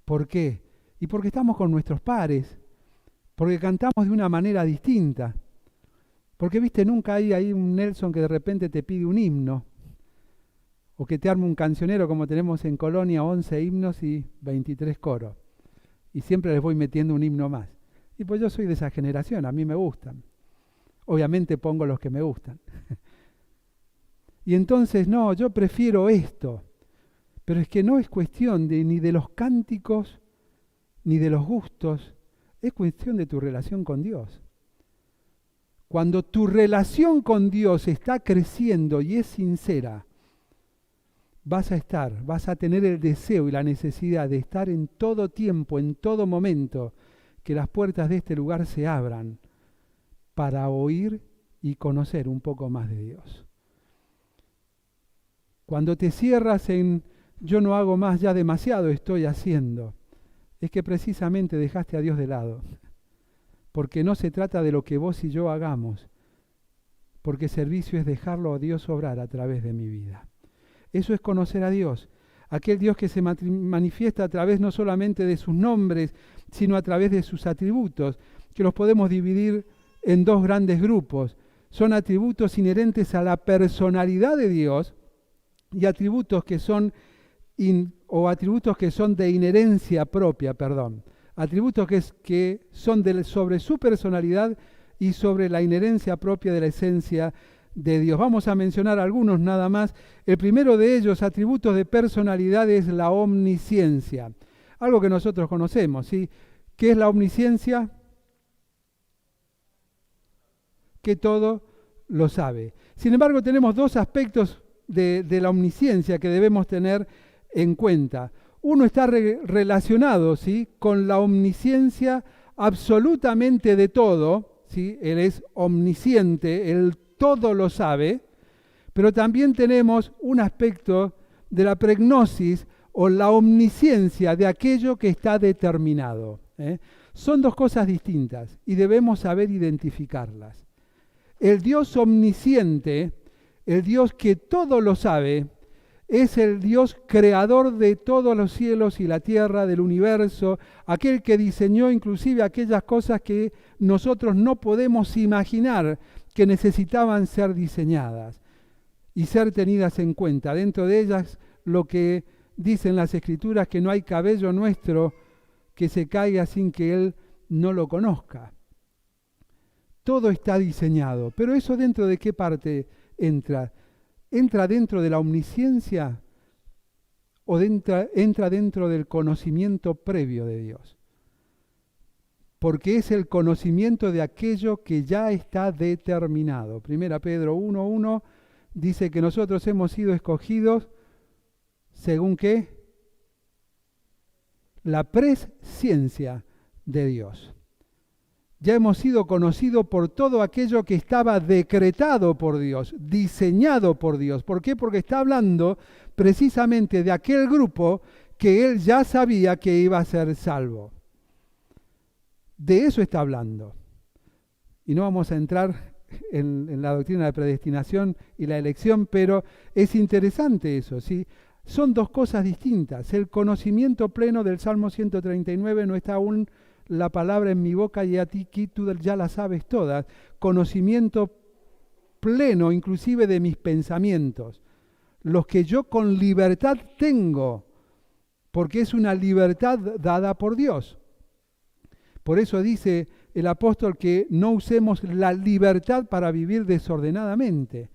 [SPEAKER 5] ¿Por qué? Y porque estamos con nuestros pares, porque cantamos de una manera distinta. Porque, viste, nunca hay ahí un Nelson que de repente te pide un himno, o que te arme un cancionero como tenemos en Colonia, 11 himnos y 23 coros. Y siempre les voy metiendo un himno más. Y pues yo soy de esa generación, a mí me gustan. Obviamente pongo los que me gustan. Y entonces, no, yo prefiero esto. Pero es que no es cuestión ni de los cánticos, ni de los gustos. Es cuestión de tu relación con Dios. Cuando tu relación con Dios está creciendo y es sincera, vas a tener el deseo y la necesidad de estar en todo tiempo, en todo momento, que las puertas de este lugar se abran para oír y conocer un poco más de Dios. Cuando te cierras en yo no hago más, ya demasiado estoy haciendo, es que precisamente dejaste a Dios de lado. Porque no se trata de lo que vos y yo hagamos, porque servicio es dejarlo a Dios obrar a través de mi vida. Eso es conocer a Dios, aquel Dios que se manifiesta a través no solamente de sus nombres, sino a través de sus atributos, que los podemos dividir en dos grandes grupos. Son atributos inherentes a la personalidad de Dios y atributos que son o atributos que son de inherencia propia, atributos que son sobre su personalidad y sobre la inherencia propia de la esencia de Dios. Vamos a mencionar algunos nada más. El primero de ellos, atributos de personalidad, es la omnisciencia. Algo que nosotros conocemos, ¿sí? ¿Qué es la omnisciencia? Que todo lo sabe. Sin embargo, tenemos dos aspectos de la omnisciencia que debemos tener en cuenta. Uno está relacionado, ¿sí?, con la omnisciencia absolutamente de todo, ¿sí? Él es omnisciente, Él todo lo sabe, pero también tenemos un aspecto de la pregnosis o la omnisciencia de aquello que está determinado. Son dos cosas distintas y debemos saber identificarlas. El Dios omnisciente, el Dios que todo lo sabe, es el Dios creador de todos los cielos y la tierra, del universo, aquel que diseñó inclusive aquellas cosas que nosotros no podemos imaginar que necesitaban ser diseñadas y ser tenidas en cuenta. Dentro de ellas lo que dicen las Escrituras, que no hay cabello nuestro que se caiga sin que Él no lo conozca. Todo está diseñado, pero ¿eso dentro de qué parte entra? ¿Entra dentro de la omnisciencia o entra dentro del conocimiento previo de Dios? Porque es el conocimiento de aquello que ya está determinado. 1 Pedro 1:1 dice que nosotros hemos sido escogidos según ¿qué? La presciencia de Dios. Ya hemos sido conocidos por todo aquello que estaba decretado por Dios, diseñado por Dios. ¿Por qué? Porque está hablando precisamente de aquel grupo que Él ya sabía que iba a ser salvo. De eso está hablando. Y no vamos a entrar en la doctrina de predestinación y la elección, pero es interesante eso, ¿sí? Son dos cosas distintas. El conocimiento pleno del Salmo 139 no está aún la palabra en mi boca y a ti tú ya la sabes todas. Conocimiento pleno inclusive de mis pensamientos, los que yo con libertad tengo, porque es una libertad dada por Dios. Por eso dice el apóstol que no usemos la libertad para vivir desordenadamente.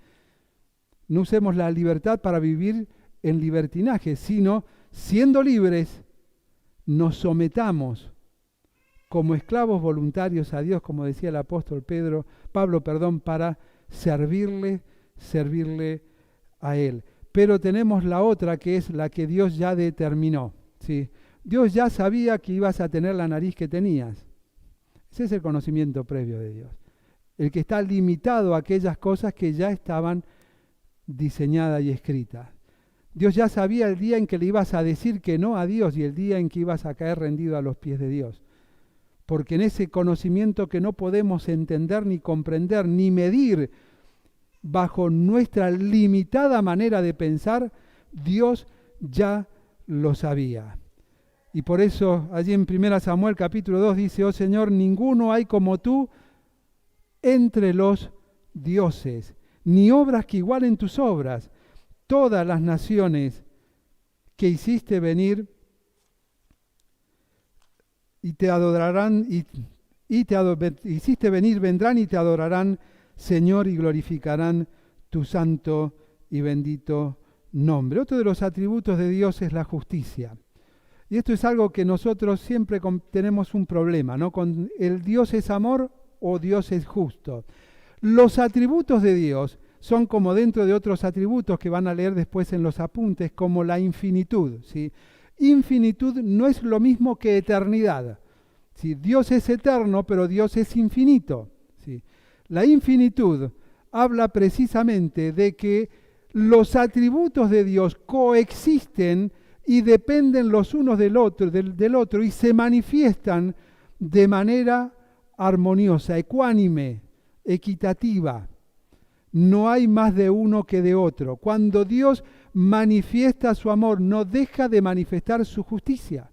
[SPEAKER 5] No usemos la libertad para vivir en libertinaje, sino siendo libres, nos sometamos como esclavos voluntarios a Dios, como decía el apóstol Pablo, para servirle a Él. Pero tenemos la otra, que es la que Dios ya determinó, ¿sí? Dios ya sabía que ibas a tener la nariz que tenías. Ese es el conocimiento previo de Dios. El que está limitado a aquellas cosas que ya estaban diseñadas y escritas. Dios ya sabía el día en que le ibas a decir que no a Dios y el día en que ibas a caer rendido a los pies de Dios. Porque en ese conocimiento que no podemos entender, ni comprender, ni medir bajo nuestra limitada manera de pensar, Dios ya lo sabía. Y por eso allí en 1 Samuel capítulo 2 dice: oh Señor, ninguno hay como tú entre los dioses, ni obras que igualen tus obras. Todas las naciones que hiciste venir y te adorarán, hiciste venir, vendrán y te adorarán, Señor, y glorificarán tu santo y bendito nombre. Otro de los atributos de Dios es la justicia. Y esto es algo que nosotros siempre tenemos un problema, ¿no? Con el Dios es amor o Dios es justo. Los atributos de Dios son como dentro de otros atributos que van a leer después en los apuntes, como la infinitud, ¿sí? Infinitud no es lo mismo que eternidad, ¿sí? Dios es eterno, pero Dios es infinito, ¿sí? La infinitud habla precisamente de que los atributos de Dios coexisten y dependen los unos del otro y se manifiestan de manera armoniosa, ecuánime, equitativa. No hay más de uno que de otro. Cuando Dios manifiesta su amor, no deja de manifestar su justicia.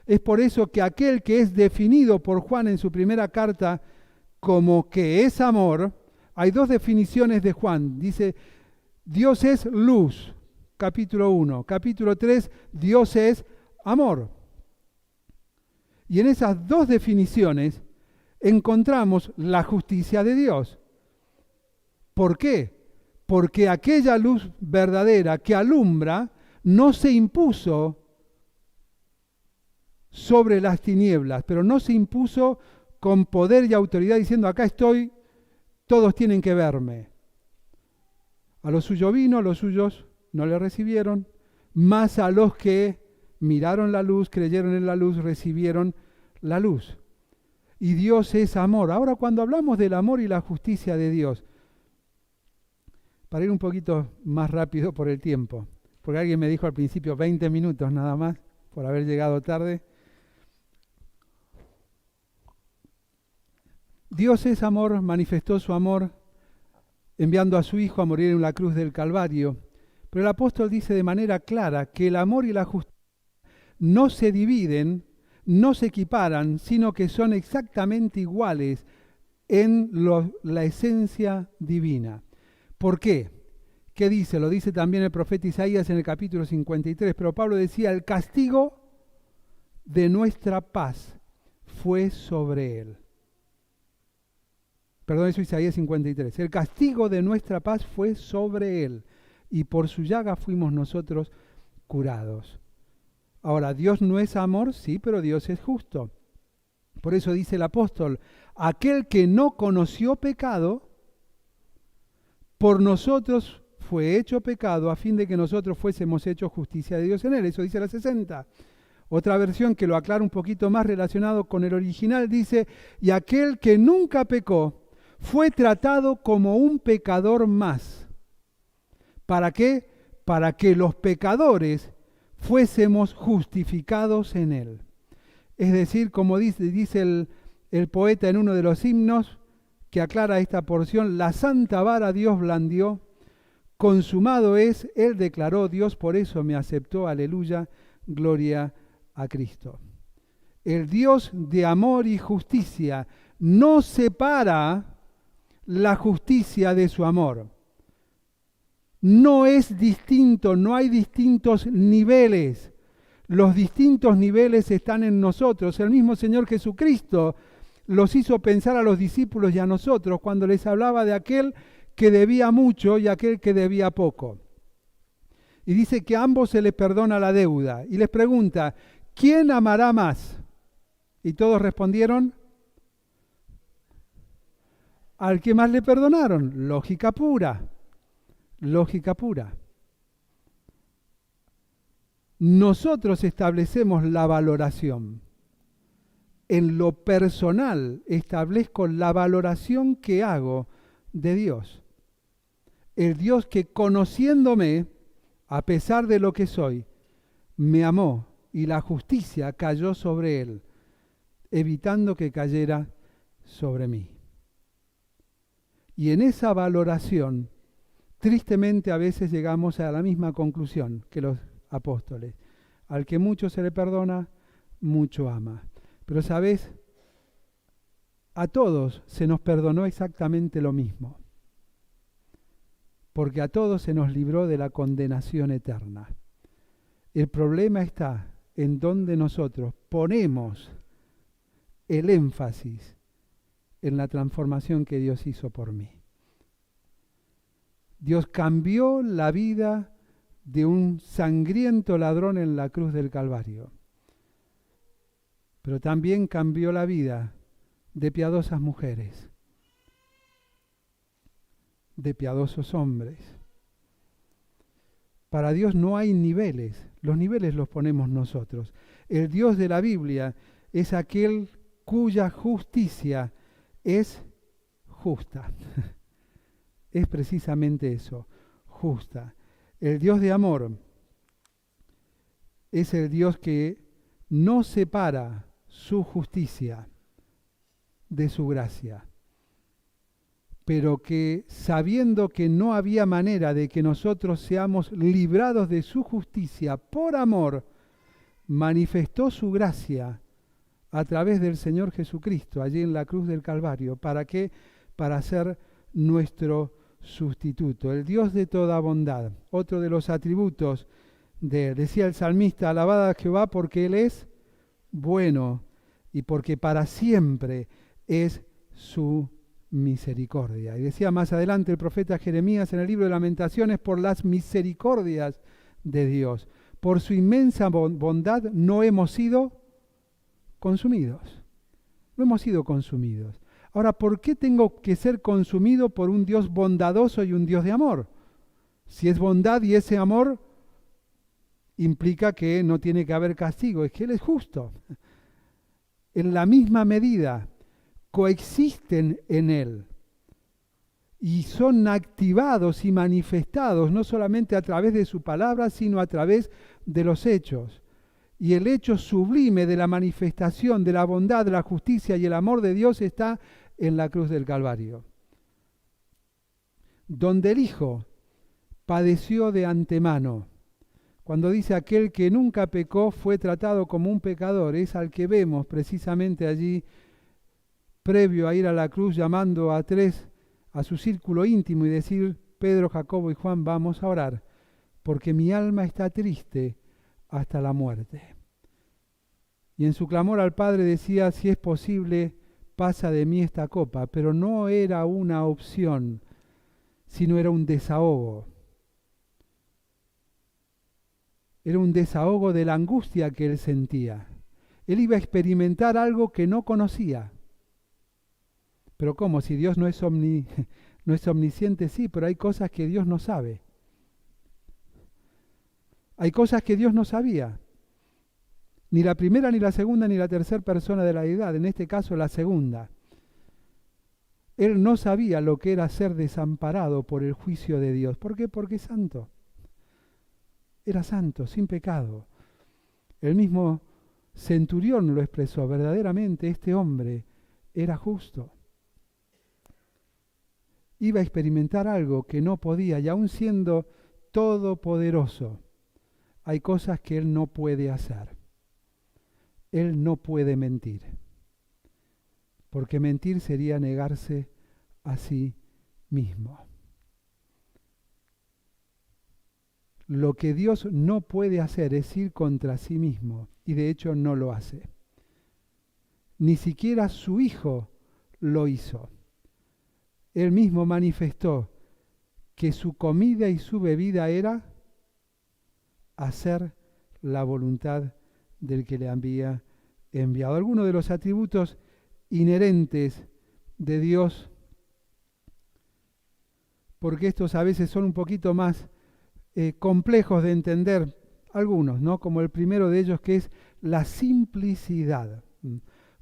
[SPEAKER 5] Es por eso que aquel que es definido por Juan en su primera carta como que es amor, hay dos definiciones de Juan. Dice, Dios es luz, capítulo 1. Capítulo 3, Dios es amor. Y en esas dos definiciones encontramos la justicia de Dios. ¿Por qué? Porque aquella luz verdadera que alumbra no se impuso sobre las tinieblas, pero no se impuso con poder y autoridad diciendo, acá estoy, todos tienen que verme. A los suyos vino, los suyos no le recibieron, más a los que miraron la luz, creyeron en la luz, recibieron la luz. Y Dios es amor. Ahora, cuando hablamos del amor y la justicia de Dios, para ir un poquito más rápido por el tiempo, porque alguien me dijo al principio 20 minutos nada más, por haber llegado tarde. Dios es amor, manifestó su amor enviando a su Hijo a morir en la cruz del Calvario. Pero el apóstol dice de manera clara que el amor y la justicia no se dividen, no se equiparan, sino que son exactamente iguales en la esencia divina. ¿Por qué? ¿Qué dice? Lo dice también el profeta Isaías en el capítulo 53, pero Pablo decía, el castigo de nuestra paz fue sobre él. Perdón, eso es Isaías 53. El castigo de nuestra paz fue sobre él, y por su llaga fuimos nosotros curados. Ahora, ¿Dios no es amor? Sí, pero Dios es justo. Por eso dice el apóstol, aquel que no conoció pecado, por nosotros fue hecho pecado a fin de que nosotros fuésemos hechos justicia de Dios en él. Eso dice la 60. Otra versión que lo aclara un poquito más relacionado con el original dice, y aquel que nunca pecó fue tratado como un pecador más. ¿Para qué? Para que los pecadores fuésemos justificados en él. Es decir, como dice el poeta en uno de los himnos que aclara esta porción, la santa vara Dios blandió, consumado es, él declaró, Dios por eso me aceptó, aleluya, gloria a Cristo. El Dios de amor y justicia no separa la justicia de su amor. No es distinto, no hay distintos niveles. Los distintos niveles están en nosotros. El mismo Señor Jesucristo los hizo pensar a los discípulos y a nosotros cuando les hablaba de aquel que debía mucho y aquel que debía poco. Y dice que a ambos se les perdona la deuda. Y les pregunta, ¿quién amará más? Y todos respondieron, al que más le perdonaron. Lógica pura. Lógica pura. Nosotros establecemos la valoración. En lo personal establezco la valoración que hago de Dios. El Dios que conociéndome, a pesar de lo que soy, me amó y la justicia cayó sobre él, evitando que cayera sobre mí. Y en esa valoración, tristemente a veces llegamos a la misma conclusión que los apóstoles. Al que mucho se le perdona, mucho ama. Pero ¿sabes? A todos se nos perdonó exactamente lo mismo. Porque a todos se nos libró de la condenación eterna. El problema está en donde nosotros ponemos el énfasis en la transformación que Dios hizo por mí. Dios cambió la vida de un sangriento ladrón en la cruz del Calvario. Pero también cambió la vida de piadosas mujeres, de piadosos hombres. Para Dios no hay niveles, los niveles los ponemos nosotros. El Dios de la Biblia es aquel cuya justicia es justa. Es precisamente eso, justa. El Dios de amor es el Dios que no separa su justicia de su gracia, pero que sabiendo que no había manera de que nosotros seamos librados de su justicia por amor, manifestó su gracia a través del Señor Jesucristo allí en la cruz del Calvario. ¿Para qué? Para ser nuestro sustituto, el Dios de toda bondad. Otro de los atributos de él. Decía el salmista, alabad a Jehová porque Él es bueno y porque para siempre es su misericordia. Y decía más adelante el profeta Jeremías en el libro de Lamentaciones, por las misericordias de Dios, por su inmensa bondad no hemos sido consumidos. No hemos sido consumidos. Ahora, ¿por qué tengo que ser consumido por un Dios bondadoso y un Dios de amor? Si es bondad y ese amor implica que no tiene que haber castigo, es que Él es justo. En la misma medida coexisten en Él y son activados y manifestados no solamente a través de su palabra, sino a través de los hechos. Y el hecho sublime de la manifestación de la bondad, de la justicia y el amor de Dios está en la cruz del Calvario, donde el Hijo padeció de antemano. Cuando dice aquel que nunca pecó fue tratado como un pecador, es al que vemos precisamente allí, previo a ir a la cruz, llamando a tres a su círculo íntimo y decir, Pedro, Jacobo y Juan, vamos a orar, porque mi alma está triste hasta la muerte. Y en su clamor al Padre decía, si es posible, pasa de mí esta copa, pero no era una opción, sino era un desahogo. Era un desahogo de la angustia que él sentía. Él iba a experimentar algo que no conocía. Pero ¿cómo? Si Dios no es omnisciente, sí, pero hay cosas que Dios no sabe. Hay cosas que Dios no sabía. Ni la primera, ni la segunda, ni la tercera persona de la deidad, en este caso la segunda. Él no sabía lo que era ser desamparado por el juicio de Dios. ¿Por qué? Porque es santo. Era santo, sin pecado. El mismo centurión lo expresó, verdaderamente este hombre era justo. Iba a experimentar algo que no podía, y aun siendo todopoderoso, hay cosas que él no puede hacer. Él no puede mentir, porque mentir sería negarse a sí mismo. Lo que Dios no puede hacer es ir contra sí mismo, y de hecho no lo hace. Ni siquiera su Hijo lo hizo. Él mismo manifestó que su comida y su bebida era hacer la voluntad del que le había enviado. Algunos de los atributos inherentes de Dios, porque estos a veces son un poquito más complejos de entender, algunos, ¿no? Como el primero de ellos, que es la simplicidad.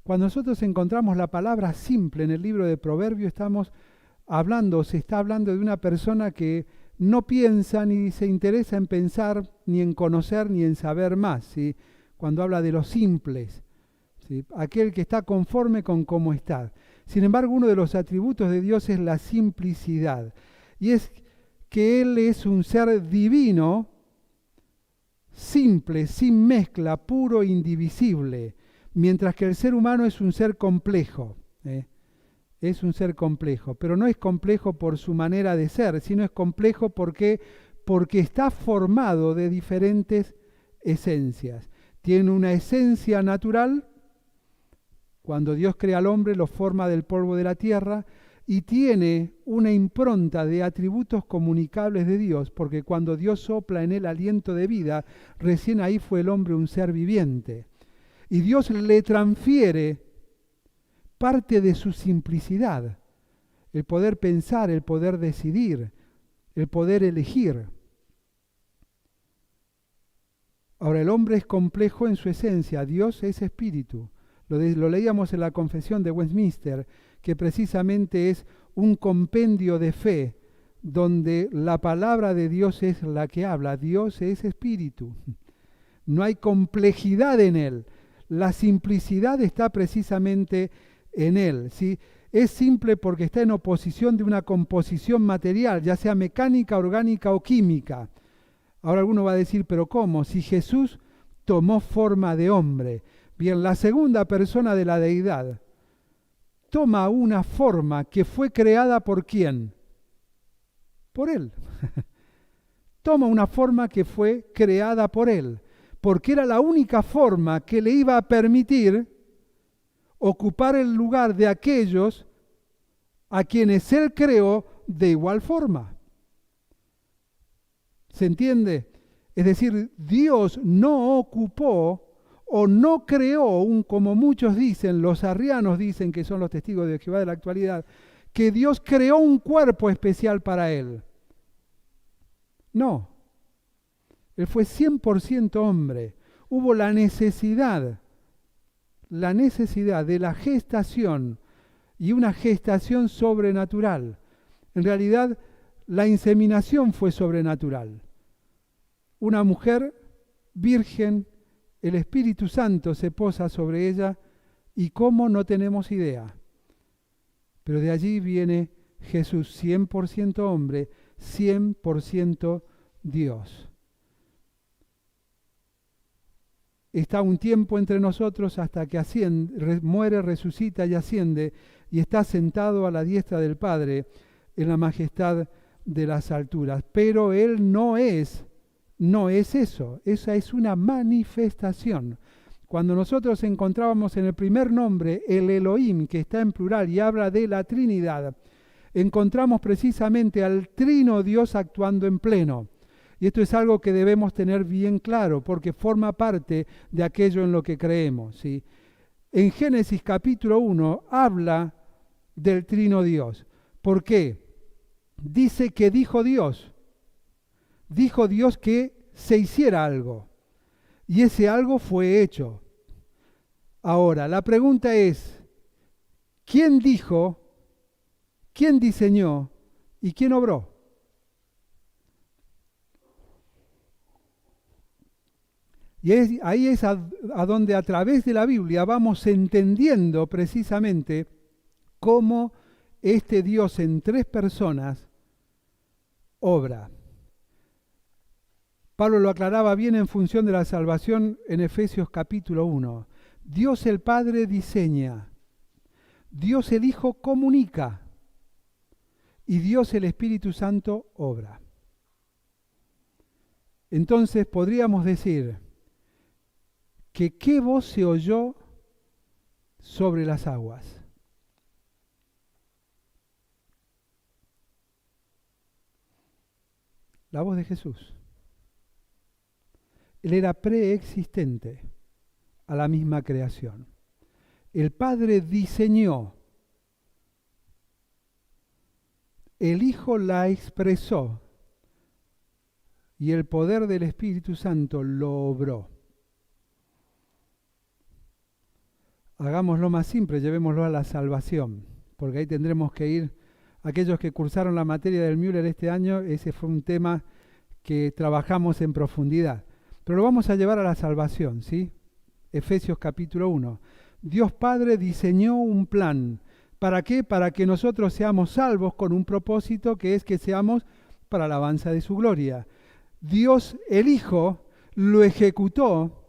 [SPEAKER 5] Cuando nosotros encontramos la palabra simple en el libro de Proverbios, se está hablando de una persona que no piensa ni se interesa en pensar, ni en conocer, ni en saber más, ¿sí? Cuando habla de los simples, ¿sí? Aquel que está conforme con cómo está. Sin embargo, uno de los atributos de Dios es la simplicidad, y es que Él es un ser divino, simple, sin mezcla, puro, indivisible, mientras que el ser humano es un ser complejo, es un ser complejo, pero no es complejo por su manera de ser, sino es complejo porque está formado de diferentes esencias. Tiene una esencia natural, cuando Dios crea al hombre lo forma del polvo de la tierra, y tiene una impronta de atributos comunicables de Dios, porque cuando Dios sopla en él aliento de vida, recién ahí fue el hombre un ser viviente. Y Dios le transfiere parte de su simplicidad, el poder pensar, el poder decidir, el poder elegir. Ahora, el hombre es complejo en su esencia, Dios es espíritu. Lo leíamos en la Confesión de Westminster, que precisamente es un compendio de fe, donde la palabra de Dios es la que habla. Dios es espíritu. No hay complejidad en Él. La simplicidad está precisamente en Él, ¿sí? Es simple porque está en oposición de una composición material, ya sea mecánica, orgánica o química. Ahora alguno va a decir, ¿pero cómo? Si Jesús tomó forma de hombre. Bien, la segunda persona de la deidad toma una forma que fue creada ¿por quién? por Él. Toma una forma que fue creada por Él, porque era la única forma que le iba a permitir ocupar el lugar de aquellos a quienes Él creó de igual forma. ¿Se entiende? Es decir, Dios no ocupó o no creó, como muchos dicen, los arrianos dicen que son los testigos de Jehová de la actualidad, que Dios creó un cuerpo especial para Él. No. Él fue 100% hombre. Hubo la necesidad de la gestación, y una gestación sobrenatural. En realidad, la inseminación fue sobrenatural. Una mujer virgen, el Espíritu Santo se posa sobre ella, y cómo no tenemos idea. Pero de allí viene Jesús, 100% hombre, 100% Dios. Está un tiempo entre nosotros hasta que muere, resucita y asciende, y está sentado a la diestra del Padre en la majestad de las alturas. Pero Él no es eso, esa es una manifestación. Cuando nosotros encontrábamos en el primer nombre el Elohim, que está en plural y habla de la Trinidad, encontramos precisamente al Trino Dios actuando en pleno. Y esto es algo que debemos tener bien claro, porque forma parte de aquello en lo que creemos, ¿sí? En Génesis capítulo 1 habla del Trino Dios. ¿Por qué? Dice que dijo Dios que se hiciera algo, y ese algo fue hecho. Ahora, la pregunta es, ¿quién dijo, quién diseñó y quién obró? Y ahí es a donde a través de la Biblia vamos entendiendo precisamente cómo este Dios en tres personas obra. Pablo lo aclaraba bien en función de la salvación en Efesios capítulo 1. Dios el Padre diseña, Dios el Hijo comunica y Dios el Espíritu Santo obra. Entonces podríamos decir que qué voz se oyó sobre las aguas. La voz de Jesús. Él era preexistente a la misma creación. El Padre diseñó, el Hijo la expresó y el poder del Espíritu Santo lo obró. Hagámoslo más simple, llevémoslo a la salvación, porque ahí tendremos que ir. Aquellos que cursaron la materia del Müller este año, ese fue un tema que trabajamos en profundidad. Pero lo vamos a llevar a la salvación, ¿sí? Efesios capítulo 1. Dios Padre diseñó un plan. ¿Para qué? Para que nosotros seamos salvos con un propósito que es que seamos para la alabanza de su gloria. Dios el Hijo lo ejecutó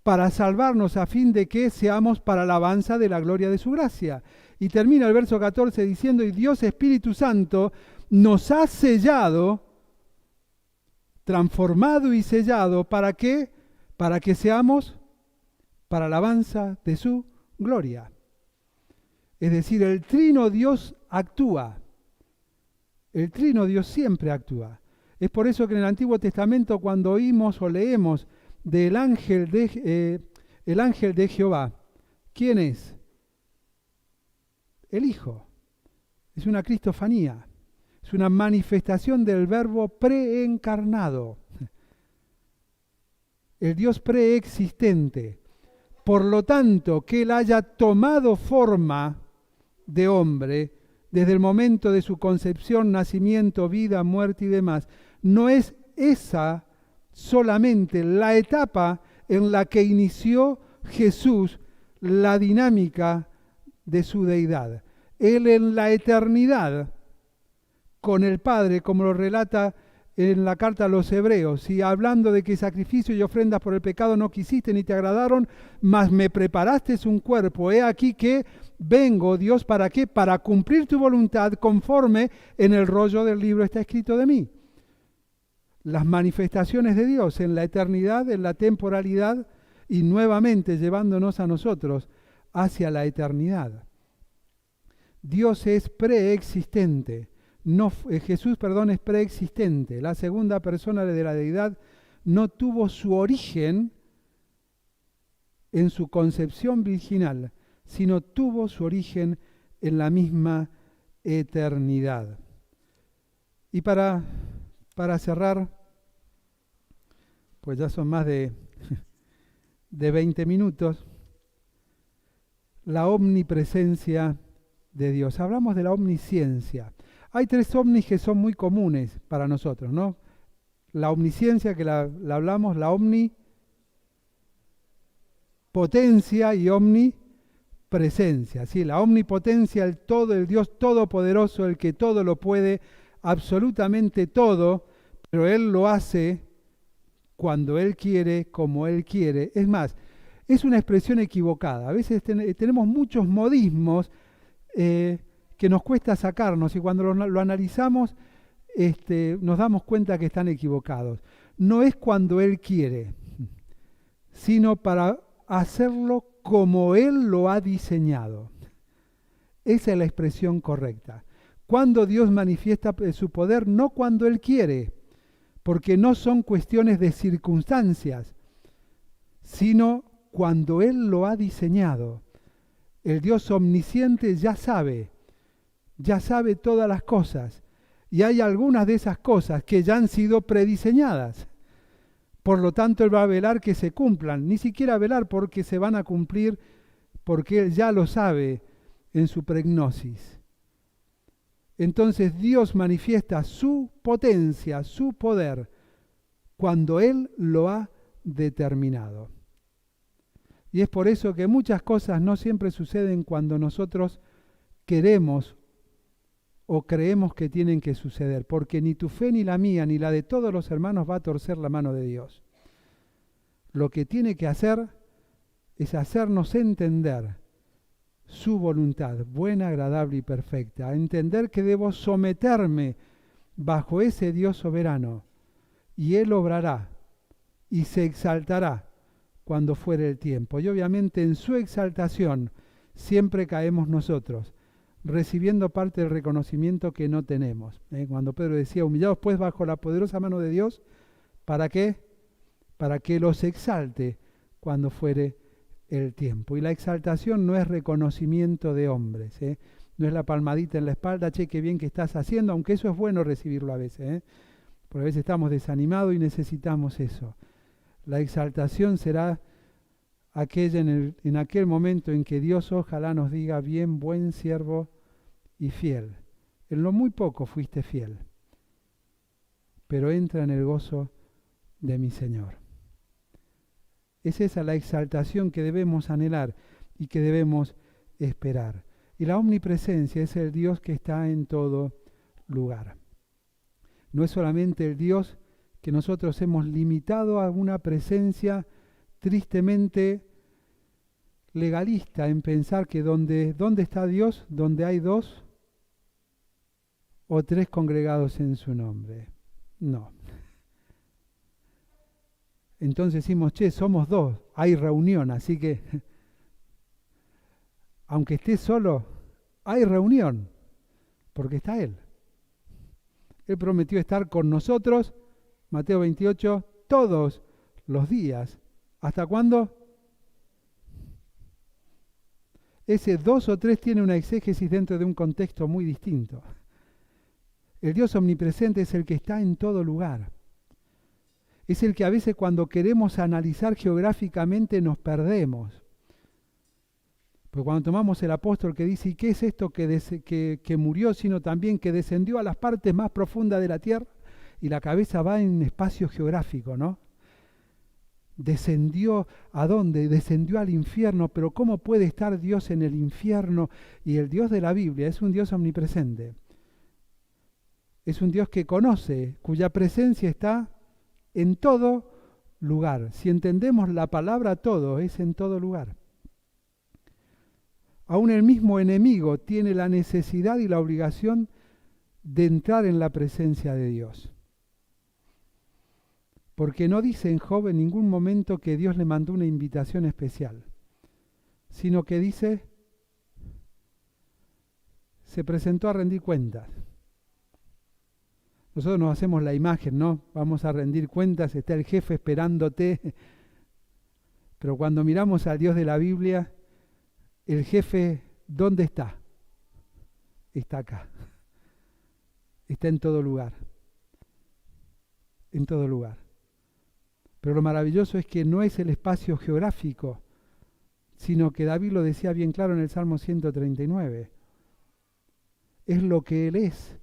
[SPEAKER 5] para salvarnos a fin de que seamos para la alabanza de la gloria de su gracia. Y termina el verso 14 diciendo, y Dios Espíritu Santo nos ha sellado, transformado y sellado, ¿para qué? Para que seamos para la alabanza de su gloria. Es decir, el Trino Dios actúa. El Trino Dios siempre actúa. Es por eso que en el Antiguo Testamento cuando oímos o leemos del ángel de Jehová, ¿quién es? El Hijo. Es una cristofanía. Es una manifestación del verbo preencarnado. El Dios preexistente. Por lo tanto, que Él haya tomado forma de hombre desde el momento de su concepción, nacimiento, vida, muerte y demás, no es esa solamente la etapa en la que inició Jesús la dinámica de su deidad. Él en la eternidad, con el Padre, como lo relata en la carta a los Hebreos, y hablando de que sacrificio y ofrendas por el pecado no quisiste ni te agradaron, mas me preparaste un cuerpo. He aquí que vengo, Dios, ¿para qué? Para cumplir tu voluntad conforme en el rollo del libro está escrito de mí. Las manifestaciones de Dios en la eternidad, en la temporalidad y nuevamente llevándonos a nosotros hacia la eternidad. Dios es preexistente. Jesús es preexistente. La segunda persona de la deidad no tuvo su origen en su concepción virginal, sino tuvo su origen en la misma eternidad. Y para cerrar, pues ya son más de 20 minutos, la omnipresencia de Dios. Hablamos de la omnisciencia. Hay 3 ovnis que son muy comunes para nosotros, ¿no? La omnisciencia, que la hablamos, la omnipotencia y omnipresencia. ¿Sí? La omnipotencia, el todo, el Dios todopoderoso, el que todo lo puede, absolutamente todo, pero Él lo hace cuando Él quiere, como Él quiere. Es más, es una expresión equivocada. A veces tenemos muchos modismos que nos cuesta sacarnos, y cuando lo analizamos nos damos cuenta que están equivocados. No es cuando Él quiere, sino para hacerlo como Él lo ha diseñado. Esa es la expresión correcta. Cuando Dios manifiesta su poder, no cuando Él quiere, porque no son cuestiones de circunstancias, sino cuando Él lo ha diseñado. El Dios omnisciente ya sabe todas las cosas, y hay algunas de esas cosas que ya han sido prediseñadas. Por lo tanto, Él va a velar que se cumplan, ni siquiera velar porque se van a cumplir, porque Él ya lo sabe en su pregnosis. Entonces Dios manifiesta su potencia, su poder, cuando Él lo ha determinado. Y es por eso que muchas cosas no siempre suceden cuando nosotros queremos o creemos que tienen que suceder, porque ni tu fe, ni la mía, ni la de todos los hermanos va a torcer la mano de Dios. Lo que tiene que hacer es hacernos entender su voluntad, buena, agradable y perfecta, a entender que debo someterme bajo ese Dios soberano, y Él obrará y se exaltará cuando fuere el tiempo. Y obviamente en su exaltación siempre caemos nosotros, recibiendo parte del reconocimiento que no tenemos. Cuando Pedro decía, humillados pues bajo la poderosa mano de Dios, ¿para qué? Para que los exalte cuando fuere el tiempo. Y la exaltación no es reconocimiento de hombres, no es la palmadita en la espalda, che, qué bien que estás haciendo, aunque eso es bueno recibirlo a veces, porque a veces estamos desanimados y necesitamos eso. La exaltación será aquella en aquel momento en que Dios ojalá nos diga, bien, buen siervo y fiel. En lo muy poco fuiste fiel, pero entra en el gozo de mi Señor. Es esa la exaltación que debemos anhelar y que debemos esperar. Y la omnipresencia es el Dios que está en todo lugar. No es solamente el Dios que nosotros hemos limitado a una presencia tristemente legalista en pensar que ¿dónde está Dios? Donde hay 2 o 3 congregados en su nombre. No. Entonces decimos, che, somos 2, hay reunión, así que aunque esté solo, hay reunión, porque está Él. Él prometió estar con nosotros, Mateo 28, todos los días. ¿Hasta cuándo? Ese 2 o 3 tiene una exégesis dentro de un contexto muy distinto. El Dios omnipresente es el que está en todo lugar. Es el que a veces cuando queremos analizar geográficamente nos perdemos. Porque cuando tomamos el apóstol que dice, ¿y qué es esto que murió, sino también que descendió a las partes más profundas de la tierra? Y la cabeza va en espacio geográfico, ¿no? ¿Descendió a dónde? Descendió al infierno, pero ¿cómo puede estar Dios en el infierno? Y el Dios de la Biblia es un Dios omnipresente. Es un Dios que conoce, cuya presencia está en todo lugar. Si entendemos la palabra todo, es en todo lugar. Aún el mismo enemigo tiene la necesidad y la obligación de entrar en la presencia de Dios. Porque no dice en Job en ningún momento que Dios le mandó una invitación especial, sino que dice, se presentó a rendir cuentas. Nosotros nos hacemos la imagen, ¿no? Vamos a rendir cuentas, está el jefe esperándote. Pero cuando miramos al Dios de la Biblia, el jefe, ¿dónde está? Está acá. Está en todo lugar. En todo lugar. Pero lo maravilloso es que no es el espacio geográfico, sino que David lo decía bien claro en el Salmo 139. Es lo que Él es.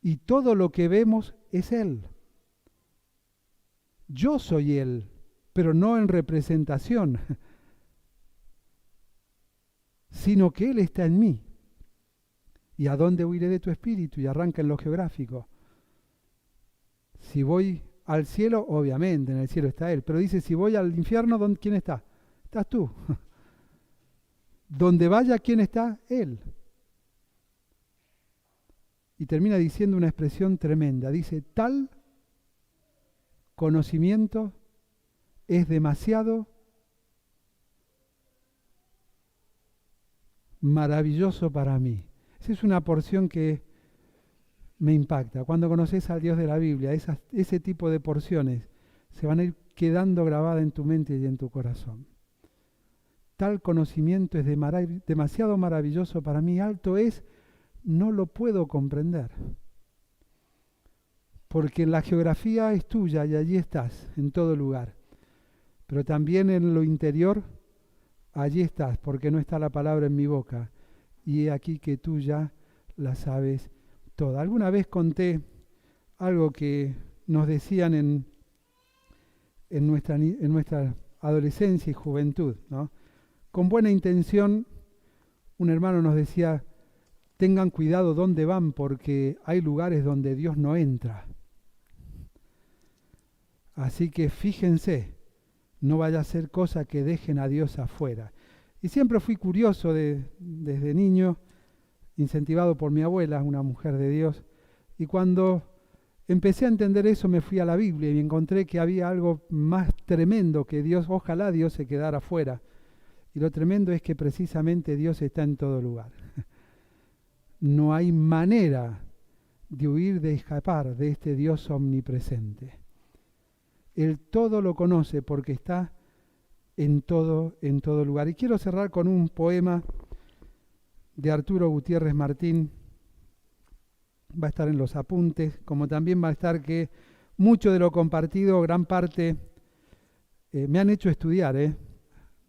[SPEAKER 5] Y todo lo que vemos es Él. Yo soy Él, pero no en representación, sino que Él está en mí. ¿Y a dónde huiré de tu espíritu? Y arranca en lo geográfico. Si voy al cielo, obviamente, en el cielo está Él. Pero dice, si voy al infierno, ¿quién está? Estás tú. Donde vaya, ¿quién está? Él. Y termina diciendo una expresión tremenda. Dice, tal conocimiento es demasiado maravilloso para mí. Esa es una porción que me impacta. Cuando conoces al Dios de la Biblia, ese tipo de porciones se van a ir quedando grabadas en tu mente y en tu corazón. Tal conocimiento es demasiado maravilloso para mí, alto es, no lo puedo comprender. Porque la geografía es tuya y allí estás, en todo lugar. Pero también en lo interior, allí estás, porque no está la palabra en mi boca. Y he aquí que tú ya la sabes toda. Alguna vez conté algo que nos decían en nuestra adolescencia y juventud, ¿no? Con buena intención, un hermano nos decía, tengan cuidado dónde van porque hay lugares donde Dios no entra. Así que fíjense, no vaya a ser cosa que dejen a Dios afuera. Y siempre fui curioso desde niño, incentivado por mi abuela, una mujer de Dios, y cuando empecé a entender eso me fui a la Biblia y encontré que había algo más tremendo que Dios, ojalá Dios se quedara afuera. Y lo tremendo es que precisamente Dios está en todo lugar. No hay manera de huir, de escapar de este Dios omnipresente. Él todo lo conoce porque está en todo lugar. Y quiero cerrar con un poema de Arturo Gutiérrez Martín. Va a estar en los apuntes, como también va a estar que mucho de lo compartido, gran parte, me han hecho estudiar,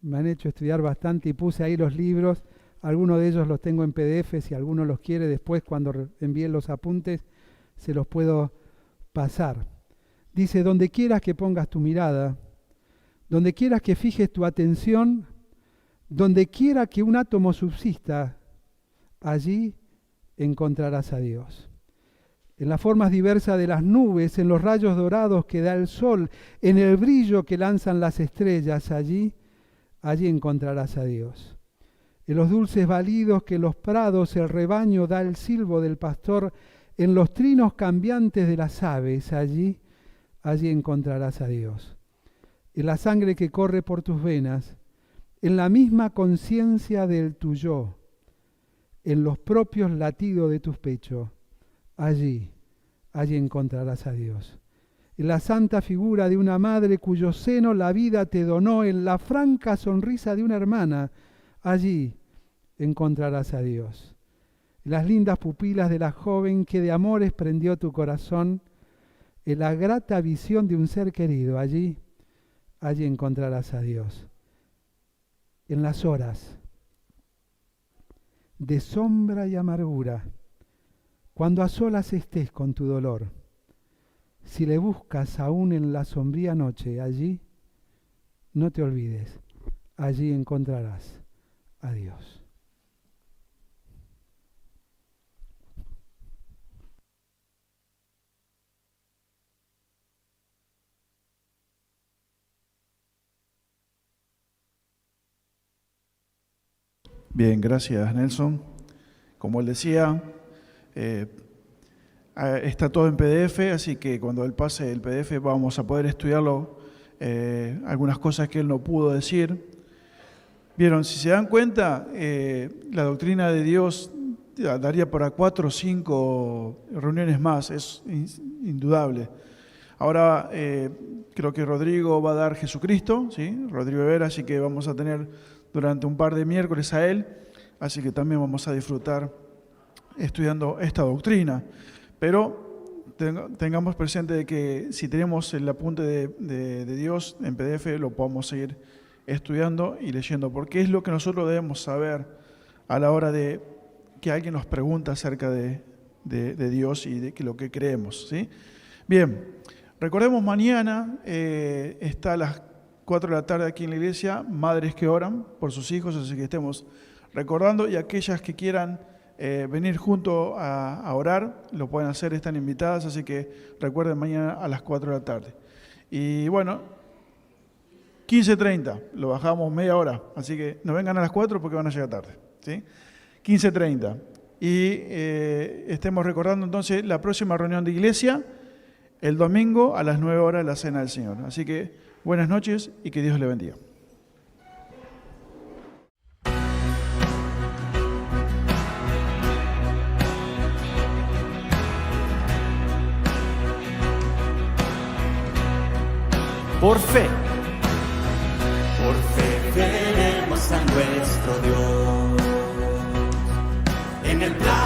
[SPEAKER 5] me han hecho estudiar bastante y puse ahí los libros. Algunos de ellos los tengo en PDF, si alguno los quiere después cuando envíen los apuntes se los puedo pasar. Dice, donde quieras que pongas tu mirada, donde quieras que fijes tu atención, donde quiera que un átomo subsista, allí encontrarás a Dios. En las formas diversas de las nubes, en los rayos dorados que da el sol, en el brillo que lanzan las estrellas, allí encontrarás a Dios. En los dulces balidos que en los prados el rebaño da el silbo del pastor, en los trinos cambiantes de las aves, allí encontrarás a Dios. En la sangre que corre por tus venas, en la misma conciencia del tu yo, en los propios latidos de tus pechos, allí encontrarás a Dios. En la santa figura de una madre cuyo seno la vida te donó, en la franca sonrisa de una hermana, allí encontrarás a Dios. En las lindas pupilas de la joven que de amores prendió tu corazón, en la grata visión de un ser querido, allí encontrarás a Dios. En las horas de sombra y amargura, cuando a solas estés con tu dolor, si le buscas aún en la sombría noche, allí, no te olvides, allí encontrarás a Dios.
[SPEAKER 3] Bien, gracias Nelson. Como él decía, está todo en PDF, así que cuando él pase el PDF vamos a poder estudiarlo, algunas cosas que él no pudo decir. Vieron, si se dan cuenta, la doctrina de Dios daría para 4 o 5 reuniones más, es indudable. Ahora creo que Rodrigo va a dar Jesucristo, ¿sí? Rodrigo Vera, así que vamos a tener durante un par de miércoles a él, así que también vamos a disfrutar estudiando esta doctrina. Pero tengamos presente de que si tenemos el apunte de Dios en PDF, lo podamos seguir estudiando y leyendo, porque es lo que nosotros debemos saber a la hora de que alguien nos pregunta acerca de Dios y de lo que creemos, ¿sí? Bien, recordemos mañana está a las 4 de la tarde aquí en la iglesia, madres que oran por sus hijos, así que estemos recordando, y aquellas que quieran venir junto a orar, lo pueden hacer, están invitadas, así que recuerden mañana a las 4 de la tarde. Y bueno, 15:30, lo bajamos media hora, así que no vengan a las 4 porque van a llegar tarde, ¿sí? 15:30. Y estemos recordando entonces la próxima reunión de iglesia, el domingo a las 9 horas, la Cena del Señor. Así que buenas noches y que Dios le bendiga.
[SPEAKER 2] Por fe veremos a nuestro Dios en el plan